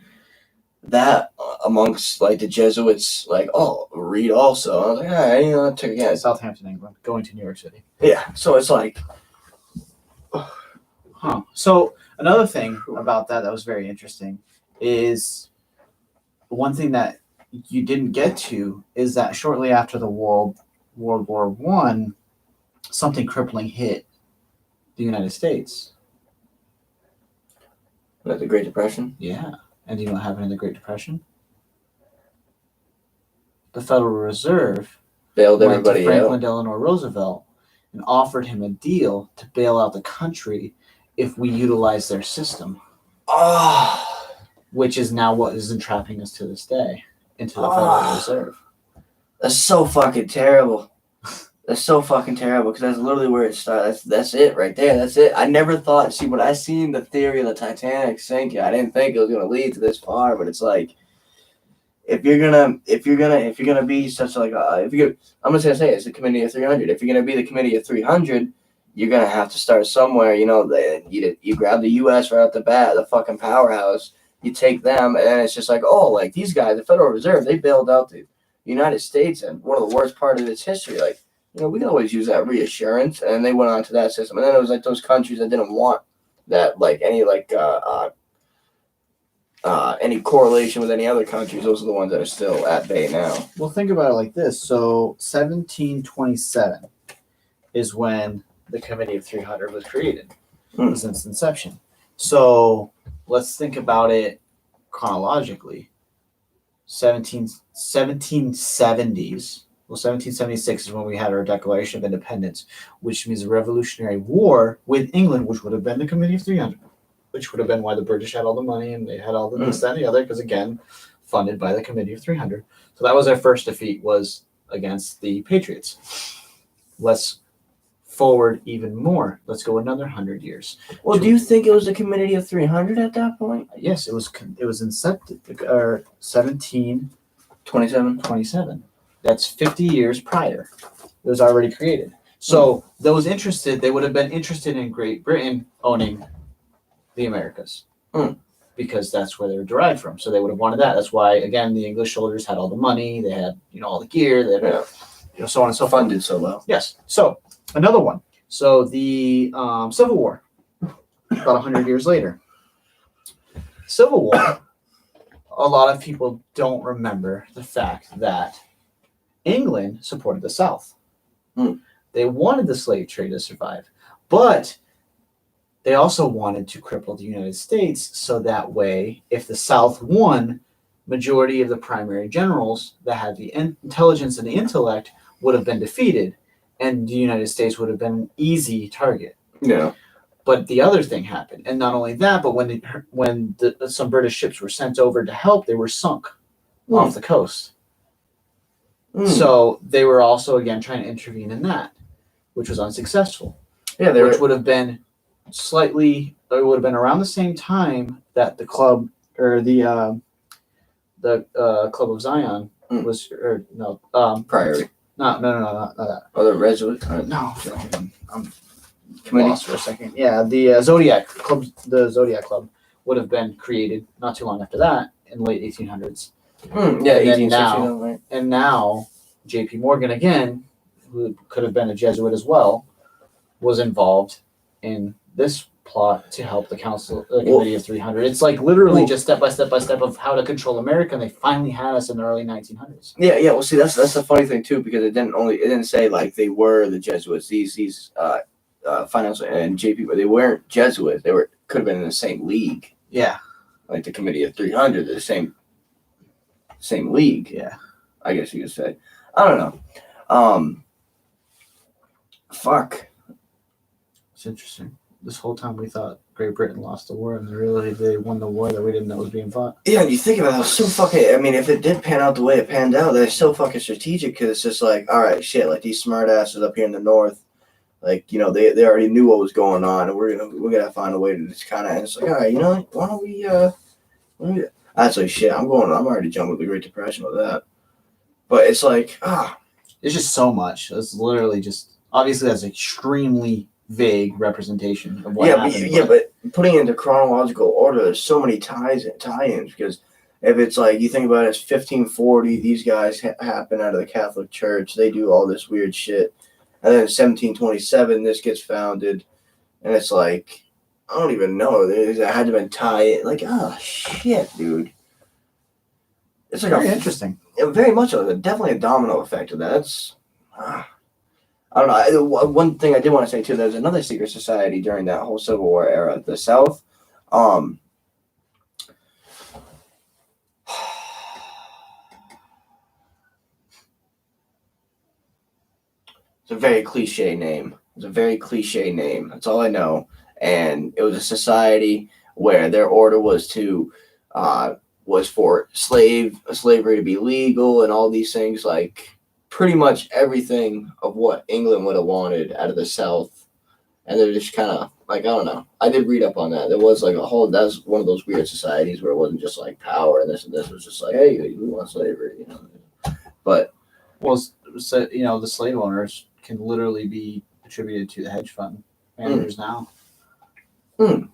Speaker 2: that amongst like the Jesuits, like, oh, read also. I was like, all right, you know, yeah,
Speaker 1: Southampton, England, going to New York City.
Speaker 2: yeah. So it's like,
Speaker 1: Huh. So another thing about that was very interesting is one thing that you didn't get to is that shortly after the World War One, something crippling hit the United States.
Speaker 2: the Great Depression.
Speaker 1: Yeah. And do you know what happened in the Great Depression? The Federal Reserve
Speaker 2: Bailed
Speaker 1: went to
Speaker 2: everybody
Speaker 1: Franklin
Speaker 2: out.
Speaker 1: Delano Roosevelt and offered him a deal to bail out the country if we utilize their system,
Speaker 2: Oh,
Speaker 1: which is now what is entrapping us to this day into the Federal Reserve.
Speaker 2: that's so fucking terrible. That's so fucking terrible because that's literally where it starts. That's it right there. That's it. I never thought. See, when I seen the theory of the Titanic sinking, I didn't think it was gonna lead to this far. But it's like, if you're gonna be such like I'm gonna say it's the Committee of 300. If you're gonna be the Committee of 300, you're gonna have to start somewhere. You know, you grab the U.S. right off the bat, the fucking powerhouse. You take them, and then it's just like, oh, like these guys, the Federal Reserve, they bailed out the United States, and one of the worst part of its history, like. You know, we can always use that reassurance, and they went on to that system. And then it was like those countries that didn't want that, like any correlation with any other countries. Those are the ones that are still at bay now.
Speaker 1: Well, think about it like this. So 1727 is when the Committee of 300 was created, since inception. So let's think about it chronologically. 1770s. Well, 1776 is when we had our Declaration of Independence, which means a Revolutionary War with England, which would have been the Committee of 300, which would have been why the British had all the money and they had all the this, that, and the other, because again, funded by the Committee of 300. So that was our first defeat, was against the Patriots. Let's forward even more. Let's go another 100 years.
Speaker 2: Well, do you think it was the Committee of 300 at that point?
Speaker 1: Yes, it was incepted, 1727. That's 50 years prior. It was already created. So those interested, they would have been interested in Great Britain owning the Americas because that's where they were derived from. So they would have wanted that. That's why, again, the English soldiers had all the money. They had, all the gear. They had, so on and so forth.
Speaker 2: Funded so well.
Speaker 1: Yes. So another one. So the Civil War, about 100 years later. Civil War, a lot of people don't remember the fact that England supported the South. They wanted the slave trade to survive, but they also wanted to cripple the United States so that way, if the South won, majority of the primary generals that had the intelligence and the intellect would have been defeated, and the United States would have been an easy target.
Speaker 2: Yeah.
Speaker 1: But the other thing happened, and not only that, but when some British ships were sent over to help, they were sunk off the coast. So they were also again trying to intervene in that, which was unsuccessful. Yeah, which would have been it would have been around the same time that the club or the Club of Zion was, or no,
Speaker 2: Priory.
Speaker 1: No, not that.
Speaker 2: Oh, the Resolute.
Speaker 1: No, I'm lost for a second. Yeah, the Zodiac Club, would have been created not too long after that in the late 1800s.
Speaker 2: Yeah, 1860. Right.
Speaker 1: And now J.P. Morgan again, who could have been a Jesuit as well, was involved in this plot to help the Committee of 300. It's like literally just step by step of how to control America, and they finally had us in the early 1900s.
Speaker 2: Yeah. Well, see, that's the funny thing too, because it didn't say like they were the Jesuits. These financial and JP, but they weren't Jesuits. They could have been in the same league.
Speaker 1: Yeah.
Speaker 2: Like the Committee of 300, the same league.
Speaker 1: Yeah.
Speaker 2: I guess you could say. I don't know. Fuck.
Speaker 1: It's interesting. This whole time we thought Great Britain lost the war, and really they won the war that we didn't know was being fought.
Speaker 2: Yeah, you think about it, it was so fucking. I mean, if it did pan out the way it panned out, they're so fucking strategic because it's just like, all right, shit, like these smart asses up here in the north, like they already knew what was going on, and we're gonna find a way to just kind of. It's like, all right, why don't we actually shit. I'm already jumping with the Great Depression with that, but it's like
Speaker 1: it's just so much. It's literally just obviously that's extremely vague representation of what happened.
Speaker 2: But putting it into chronological order, there's so many tie-ins because if it's like you think about it, it's 1540. These guys happen out of the Catholic Church. They do all this weird shit, and then in 1727 this gets founded, and it's like I don't even know. It had to been tied. Like oh shit, dude. It's like
Speaker 1: Very interesting.
Speaker 2: Very much so. Definitely a domino effect of that. That's I don't know. One thing I did want to say too. There's another secret society during that whole Civil War era. The South. It's a very cliche name. That's all I know. And it was a society where their order was to was for slavery to be legal and all these things, like pretty much everything of what England would have wanted out of the South. And they're just kind of like, I don't know. I did read up on that. There was like that's one of those weird societies where it wasn't just like power and this. It was just like, hey, we want slavery, But
Speaker 1: Well, so, the slave owners can literally be attributed to the hedge fund managers now.
Speaker 2: It's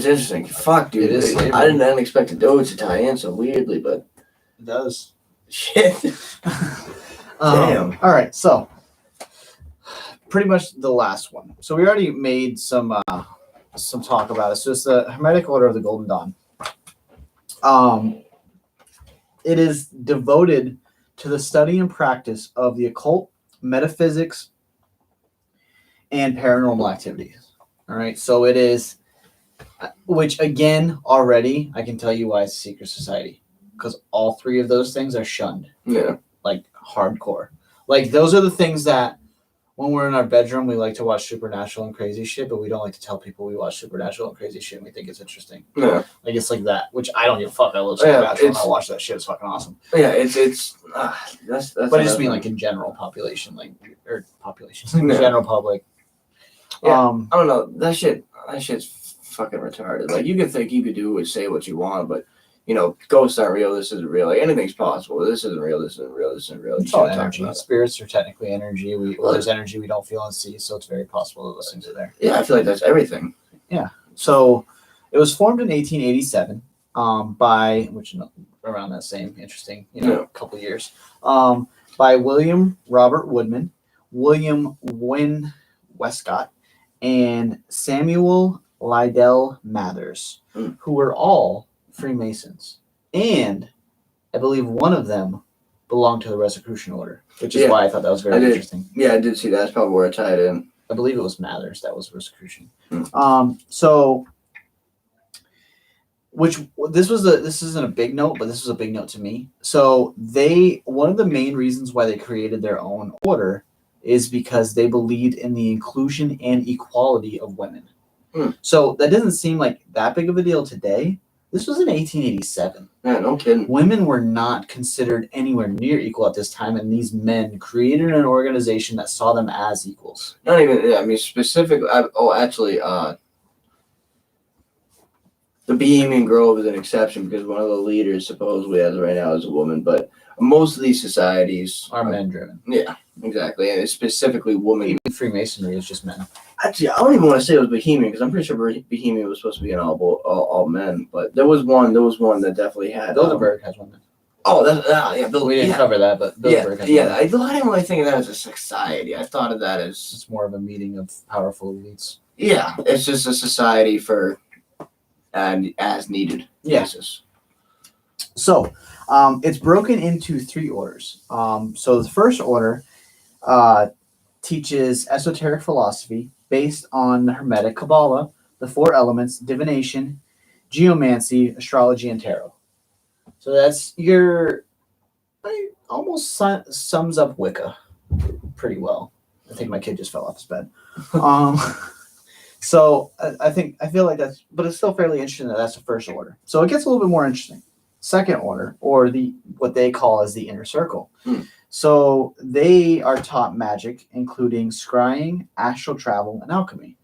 Speaker 2: interesting. Fuck, dude.
Speaker 1: It is slavery.
Speaker 2: I didn't expect the Doge to tie in so weirdly, but
Speaker 1: It does.
Speaker 2: shit. Damn.
Speaker 1: All right, so pretty much the last one. So we already made some talk about it. So it's the Hermetic Order of the Golden Dawn. It is devoted to the study and practice of the occult, metaphysics, and paranormal activities. All right, so it is, which again, already I can tell you why it's a secret society, because all three of those things are shunned.
Speaker 2: Yeah.
Speaker 1: Like hardcore. Like those are the things that when we're in our bedroom, we like to watch supernatural and crazy shit, but we don't like to tell people we watch supernatural and crazy shit and we think it's interesting.
Speaker 2: Yeah.
Speaker 1: Like it's like that, which I don't give a fuck. I love supernatural and I watch that shit. It's fucking awesome.
Speaker 2: Yeah, that's
Speaker 1: But I just mean like in general population, in
Speaker 2: Yeah.
Speaker 1: general public.
Speaker 2: Yeah. I don't know. That shit's fucking retarded. Like you can think you could do and say what you want, but ghosts aren't real. This isn't real. Like, anything's possible. This isn't real. This isn't real. This isn't real.
Speaker 1: It's all energy. Spirits are technically energy. There's energy we don't feel and see, so it's very possible that those things are there.
Speaker 2: Yeah, I feel like that's everything.
Speaker 1: Yeah. So it was formed in 1887 by, which around that same interesting, couple years, by William Robert Woodman, William Wynne Westcott, and Samuel Liddell Mathers, who were all Freemasons, and I believe one of them belonged to the Rosicrucian Order, which is why I thought that was very interesting.
Speaker 2: Yeah, I did see that. That's probably where it tied in.
Speaker 1: I believe it was Mathers that was Rosicrucian.
Speaker 2: Mm.
Speaker 1: This isn't a big note, but this was a big note to me. So one of the main reasons why they created their own order is because they believed in the inclusion and equality of women. So that doesn't seem like that big of a deal today. This was in 1887.
Speaker 2: Yeah, no kidding.
Speaker 1: Women were not considered anywhere near equal at this time, and these men created an organization that saw them as equals.
Speaker 2: Not even, I mean, specifically, the Bohemian Grove is an exception because one of the leaders supposedly as of right now is a woman, but most of these societies
Speaker 1: are men-driven.
Speaker 2: Yeah, exactly, and it's specifically women.
Speaker 1: Even Freemasonry is just men.
Speaker 2: Actually, I don't even want to say it was Bohemian because I'm pretty sure Bohemian was supposed to be an all men, but there was one that definitely had.
Speaker 1: Bilderberg has women.
Speaker 2: Oh, yeah, Bilderberg.
Speaker 1: We didn't cover that, but Bilderberg has women.
Speaker 2: I didn't really think of that as a society. I thought of that as
Speaker 1: it's more of a meeting of powerful elites.
Speaker 2: Yeah, it's just a society for as needed basis.
Speaker 1: So, it's broken into three orders. So the first order teaches esoteric philosophy based on the Hermetic Kabbalah, the four elements, divination, geomancy, astrology, and tarot. So that's almost sums up Wicca pretty well. I think my kid just fell off his bed. So I feel like but it's still fairly interesting that that's the first order. So it gets a little bit more interesting. Second order, or what they call as the inner circle. So they are taught magic, including scrying, astral travel, and alchemy.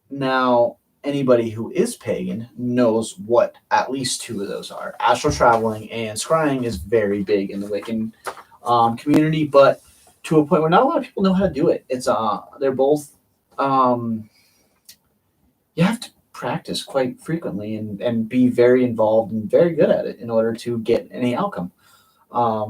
Speaker 1: Now, anybody who is pagan knows what at least two of those are. Astral traveling and scrying is very big in the Wiccan community, but to a point where not a lot of people know how to do it. It's they're both you have to practice quite frequently and be very involved and very good at it in order to get any outcome.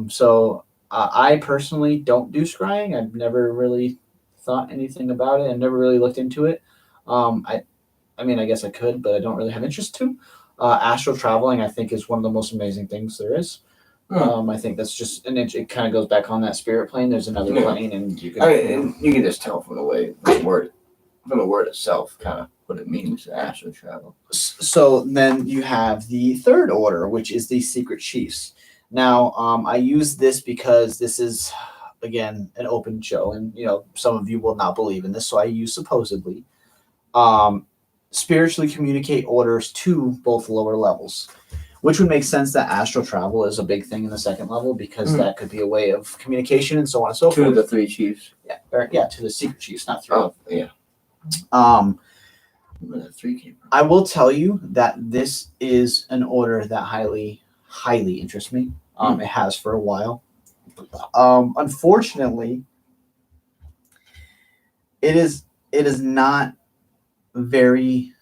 Speaker 1: So I personally don't do scrying. I've never really thought anything about it and never really looked into it. I mean, I guess I could, but I don't really have interest to. Astral traveling, I think, is one of the most amazing things there is. I think that's just, and it kind of goes back on that spirit plane. There's another plane, and you can.
Speaker 2: And you can just tell from the way from the word itself, kind of what it means, astral travel.
Speaker 1: So then you have the third order, which is the secret chiefs. Now, I use this because this is, again, an open show, and some of you will not believe in this, so I use supposedly. Spiritually communicate orders to both lower levels, which would make sense that astral travel is a big thing in the second level because that could be a way of communication and so on and so forth.
Speaker 2: To the three chiefs.
Speaker 1: Yeah, to the secret chiefs, not three.
Speaker 2: Oh, yeah. Where the three came from.
Speaker 1: I will tell you that this is an order that highly interests me. It has for a while. Unfortunately, it is not very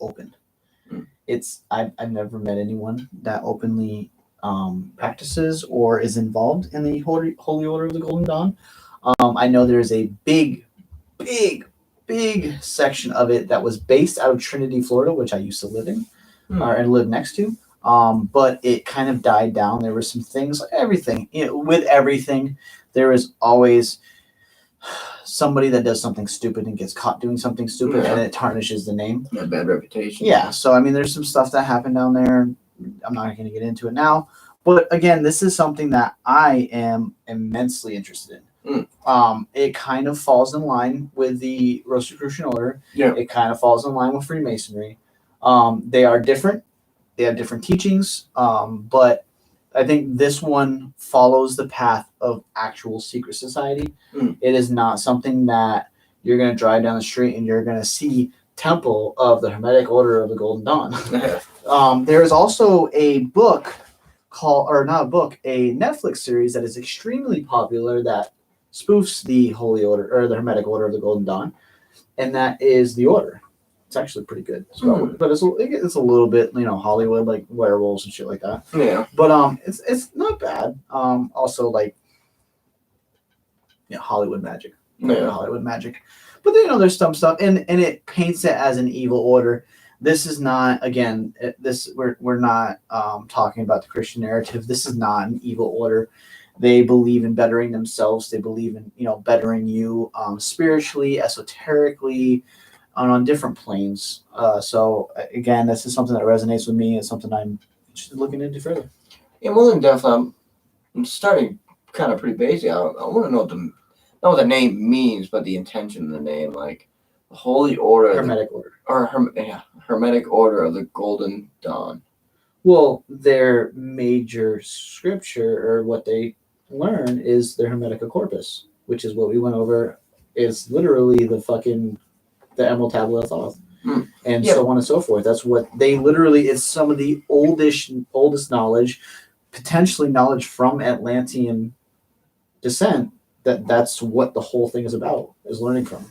Speaker 1: open. I've never met anyone that openly practices or is involved in the Holy Order of the Golden Dawn. I know there's a big section of it that was based out of Trinity, Florida, which I used to live in and live next to. But it kind of died down. There were some things, like everything. With everything, there is always somebody that does something stupid and gets caught doing something stupid, and it tarnishes the name.
Speaker 2: A bad reputation.
Speaker 1: Yeah. So I mean, there's some stuff that happened down there. I'm not going to get into it now. But again, this is something that I am immensely interested in. It kind of falls in line with the Rosicrucian Order.
Speaker 2: Yeah.
Speaker 1: It kind of falls in line with Freemasonry. They are different. They have different teachings. But I think this one follows the path of actual secret society. It is not something that you're going to drive down the street and you're going to see Temple of the Hermetic Order of the Golden Dawn. There is also a book a Netflix series that is extremely popular that spoofs the Holy Order or the Hermetic Order of the Golden Dawn, and that is The Order. It's actually pretty good, but it's a little bit Hollywood, like werewolves and shit like that.
Speaker 2: Yeah,
Speaker 1: but it's not bad. Also like Hollywood magic. Hollywood magic. But there's some stuff, and it paints it as an evil order. This is not, again, we're not talking about the Christian narrative. This is not an evil order. They believe in bettering themselves. They believe in bettering you spiritually, esoterically, on different planes. So again, this is something that resonates with me. It's something I'm interested in looking into further.
Speaker 2: Yeah, more than definitely. I'm starting kind of pretty basic. I want to know what the name means, but the intention of the name, like the Holy Order,
Speaker 1: Hermetic Order,
Speaker 2: or Hermetic Order of the Golden Dawn.
Speaker 1: Well, their major scripture, or what they learn, is their Hermetica Corpus, which is what we went over. Is literally the Emerald Tablet of Thoth, and so on and so forth. That's what they literally is. Some of the oldest knowledge, potentially knowledge from Atlantean descent. That's what the whole thing is about, is learning from.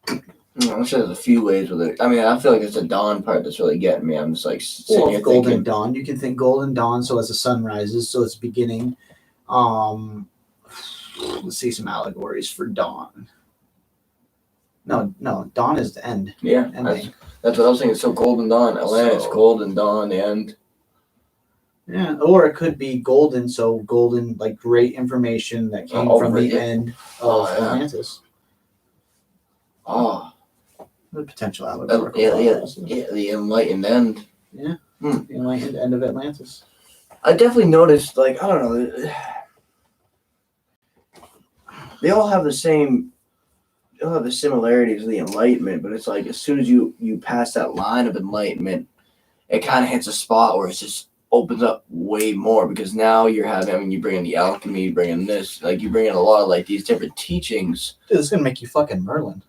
Speaker 2: I'm sure there's a few ways with it. I mean, I feel like it's the dawn part that's really getting me. I'm just like sitting here
Speaker 1: Golden
Speaker 2: thinking,
Speaker 1: dawn. You can think golden dawn. So as the sun rises, so it's beginning. Let's see some allegories for dawn. No, dawn is the end.
Speaker 2: Yeah, that's what I was thinking. So golden dawn, Atlantis, golden dawn, the end.
Speaker 1: Yeah, or it could be golden. So golden, like great information that came from the end of Atlantis.
Speaker 2: Oh,
Speaker 1: the potential allegorical.
Speaker 2: The enlightened end.
Speaker 1: Yeah, the enlightened end of Atlantis.
Speaker 2: I definitely noticed, like, I don't know, they all have the same. They all have the similarities of the Enlightenment, but it's like as soon as you pass that line of enlightenment, it kind of hits a spot where it just opens up way more, because now you're having, you bring in the alchemy, you bring in this, like you bring in a lot of like these different teachings.
Speaker 1: Dude, this is gonna make you fucking Merlin.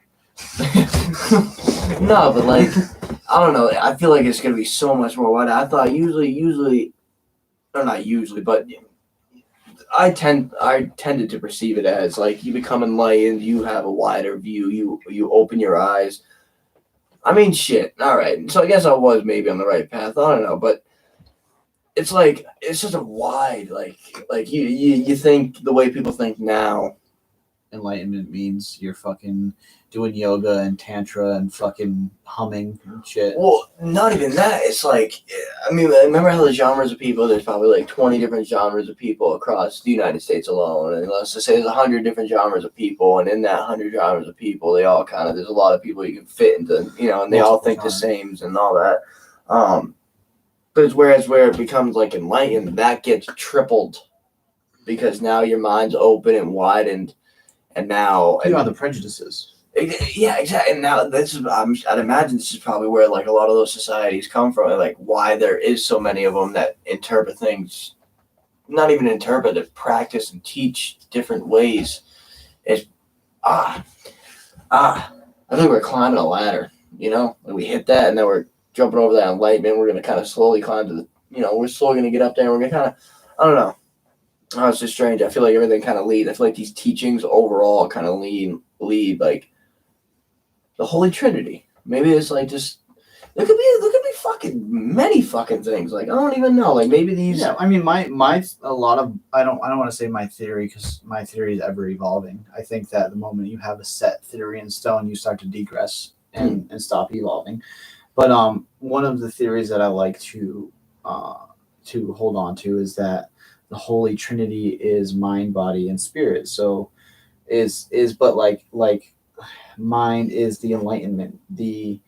Speaker 2: No, but like, I don't know. I feel like it's gonna be so much more wide. I thought usually, or not usually, but I tended to perceive it as like you become enlightened, you have a wider view, you open your eyes. I mean, shit. All right. So I guess I was maybe on the right path. I don't know, but it's like it's just a wide like you think the way people think now.
Speaker 1: Enlightenment means you're fucking doing yoga and tantra and fucking humming and shit.
Speaker 2: Well, not even that. It's like, I mean, remember how the genres of people? There's probably like 20 different genres of people across the United States alone, and let's just say there's 100 different genres of people, and in that 100 genres of people, they all kind of there's a lot of people you can fit into, you know, and they all think the same and all that. But it's where it becomes like enlightened, that gets tripled because now your mind's open and widened. And now,
Speaker 1: you have the prejudices.
Speaker 2: Yeah, exactly. And now this is, I'd imagine this is probably where like a lot of those societies come from, and like why there is so many of them that interpret things, not even interpret, that practice and teach different ways. Is I think we're climbing a ladder. You know, like we hit that, and then we're jumping over that enlightenment. We're gonna kind of slowly climb to the, you know, we're slowly gonna get up there. And we're gonna kind of, I don't know. Oh, it's just strange. I feel like everything kind of leads. I feel like these teachings overall kind of lead like the Holy Trinity. Maybe it's like just there could be fucking many fucking things. Like I don't even know. Like maybe these.
Speaker 1: Yeah, I mean, my a lot of I don't want to say my theory because my theory is ever evolving. I think that the moment you have a set theory in stone, you start to degress and stop evolving. But one of the theories that I like to hold on to is that the Holy Trinity is mind, body, and spirit. So but like mind is the enlightenment, the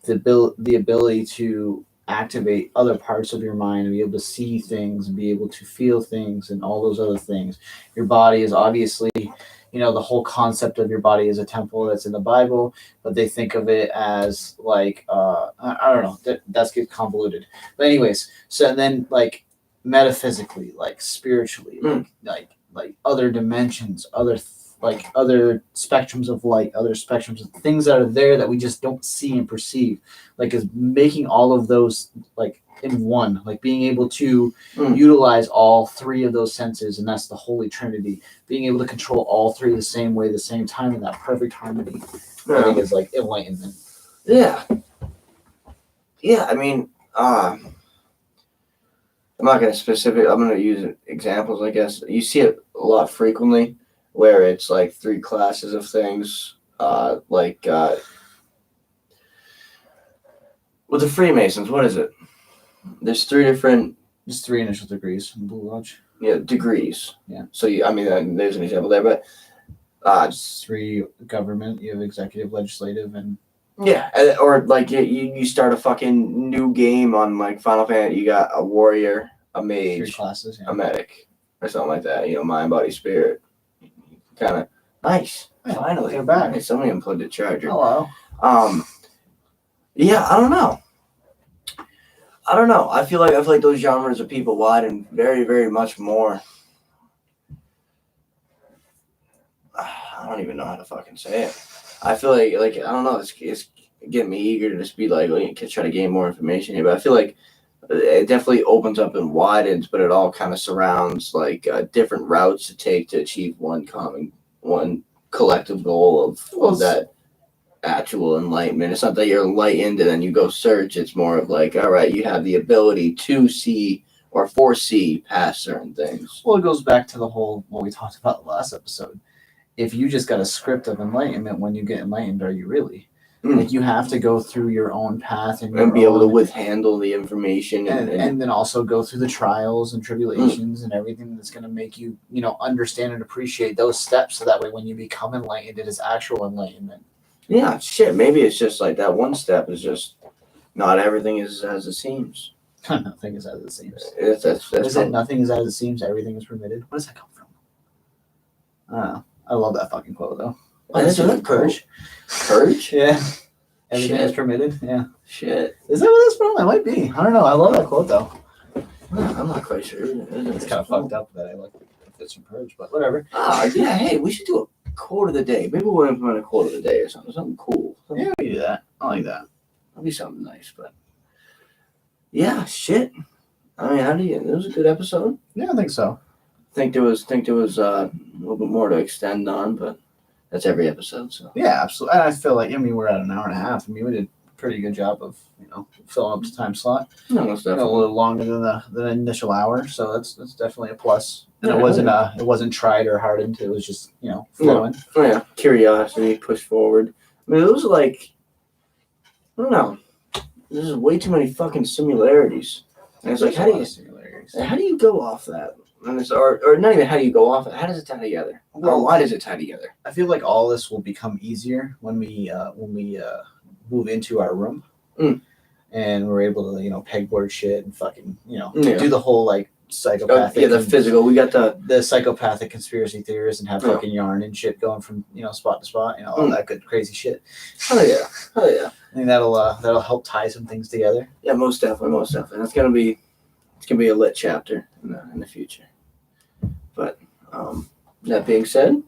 Speaker 1: ability to activate other parts of your mind and be able to see things and be able to feel things and all those other things. Your body is obviously, you know, the whole concept of your body is a temple that's in the Bible, but they think of it as like I don't know, that's get convoluted. But anyways, so then like metaphysically, like spiritually, like other dimensions, other spectrums of light, other spectrums of things that are there that we just don't see and perceive, like is making all of those like in one, like being able to utilize all three of those senses, and that's the Holy Trinity, being able to control all three the same way, the same time, in that perfect harmony. I think is like enlightenment.
Speaker 2: Yeah, I mean, I'm not going to I'm going to use examples, I guess. You see it a lot frequently where it's like three classes of things. With the Freemasons, what is it? There's three
Speaker 1: initial degrees in Blue Lodge.
Speaker 2: Yeah, degrees.
Speaker 1: Yeah.
Speaker 2: So, there's an example there, but...
Speaker 1: three government, you have executive, legislative, and...
Speaker 2: Yeah, or like you start a fucking new game on like Final Fantasy. You got a warrior, a mage,
Speaker 1: three classes,
Speaker 2: a medic, or something like that. You know, mind, body, spirit. Kind of nice.
Speaker 1: Yeah,
Speaker 2: finally,
Speaker 1: they're back.
Speaker 2: Hey, somebody unplugged the charger.
Speaker 1: Hello.
Speaker 2: Yeah, I don't know. I feel like those genres of people widen very, very much more. I don't even know how to fucking say it. I feel like I don't know. It's getting me eager to just be like, try to gain more information here. But I feel like it definitely opens up and widens, but it all kind of surrounds like different routes to take to achieve one collective goal of that actual enlightenment. It's not that you're enlightened and then you go search. It's more of like, all right, you have the ability to see or foresee past certain things.
Speaker 1: Well, it goes back to the whole what we talked about last episode. If you just got a script of enlightenment, when you get enlightened, are you really? Like you have to go through your own path and
Speaker 2: be able to withhandle the information
Speaker 1: and then also go through the trials and tribulations and everything that's going to make you, understand and appreciate those steps. So that way, when you become enlightened, it is actual enlightenment.
Speaker 2: Yeah, shit. Maybe it's just like that one step is just not everything is as it seems.
Speaker 1: Nothing is as it seems. Nothing is as it seems. Everything is permitted. Where does that come from? I don't know. I love that fucking quote though.
Speaker 2: That's a
Speaker 1: Purge.
Speaker 2: Purge?
Speaker 1: Yeah. Everything is permitted. Yeah.
Speaker 2: Shit.
Speaker 1: Is that what that's from? That might be. I don't know. I love that quote though.
Speaker 2: I'm not quite sure.
Speaker 1: It's kind of fucked up that I like it's from Purge, but whatever.
Speaker 2: Yeah. Hey, we should do a quote of the day. Maybe we'll implement a quote of the day or something cool.
Speaker 1: Yeah, we do that. I like that.
Speaker 2: That'll be something nice, but yeah, shit. I mean, it was a good episode.
Speaker 1: Yeah, I think so.
Speaker 2: Think there was a little bit more to extend on, but that's every episode. So
Speaker 1: yeah, absolutely. And I feel like we're at an hour and a half. We did pretty good job of filling up the time slot.
Speaker 2: No, most
Speaker 1: A
Speaker 2: definitely.
Speaker 1: little longer than the initial hour, so that's definitely a plus. And
Speaker 2: Yeah,
Speaker 1: it wasn't tried or hardened. It was just flowing.
Speaker 2: Oh yeah, curiosity, push forward. I mean, it was like, I don't know. There's way too many fucking similarities. And it's like,
Speaker 1: There's a lot of similarities.
Speaker 2: how do you go off that? And it's, or not even how do you go off it. How does it tie together?
Speaker 1: Well,
Speaker 2: Why does it tie together?
Speaker 1: I feel like all this will become easier when we move into our room, and we're able to pegboard shit and fucking do the whole like psychopathic.
Speaker 2: The physical. We got
Speaker 1: the psychopathic conspiracy theorists and have fucking yarn and shit going from spot to spot. All that good crazy shit.
Speaker 2: Oh yeah.
Speaker 1: I think that'll help tie some things together.
Speaker 2: Yeah, most definitely. It's gonna be a lit chapter in the future. But that being said,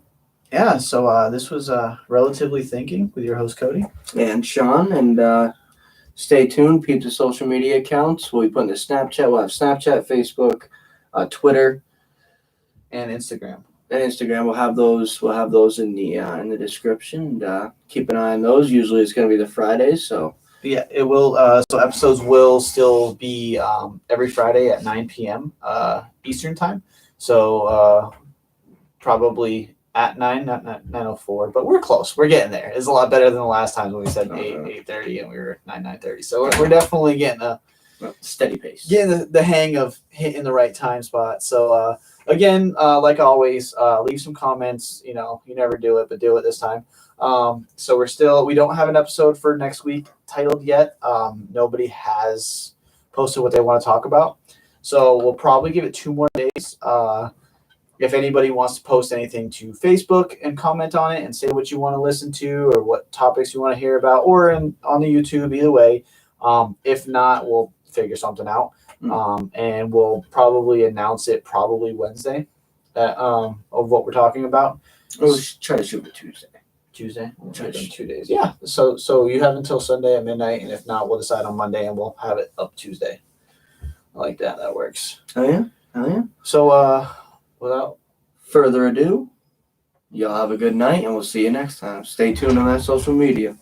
Speaker 1: yeah. So this was Relatively Thinking with your host Cody
Speaker 2: and Sean, and stay tuned. Peep the social media accounts. We'll be putting the Snapchat. We'll have Snapchat, Facebook, Twitter,
Speaker 1: and Instagram.
Speaker 2: We'll have those in the description. And, keep an eye on those. Usually it's going to be the Fridays. So
Speaker 1: yeah, it will. So episodes will still be every Friday at 9 p.m. Eastern time. So probably at 9, not 9:04, but we're close. We're getting there. It's a lot better than the last time when we said 8:30 and we were at 9:30. So we're definitely getting a
Speaker 2: steady pace.
Speaker 1: Getting the hang of hitting the right time spot. So again, like always, leave some comments. You never do it, but do it this time. So we don't have an episode for next week titled yet. Nobody has posted what they want to talk about. So we'll probably give it 2 more days. If anybody wants to post anything to Facebook and comment on it and say what you want to listen to or what topics you want to hear about, or on the YouTube, either way. If not, we'll figure something out. And we'll probably announce it probably Wednesday of what we're talking about.
Speaker 2: We'll try to shoot for
Speaker 1: Tuesday. We'll try to 2 days. Yeah. So you have until Sunday at midnight, and if not, we'll decide on Monday and we'll have it up Tuesday. I like that. That works.
Speaker 2: Oh yeah.
Speaker 1: So without
Speaker 2: further ado, y'all have a good night, and we'll see you next time. Stay tuned on that social media.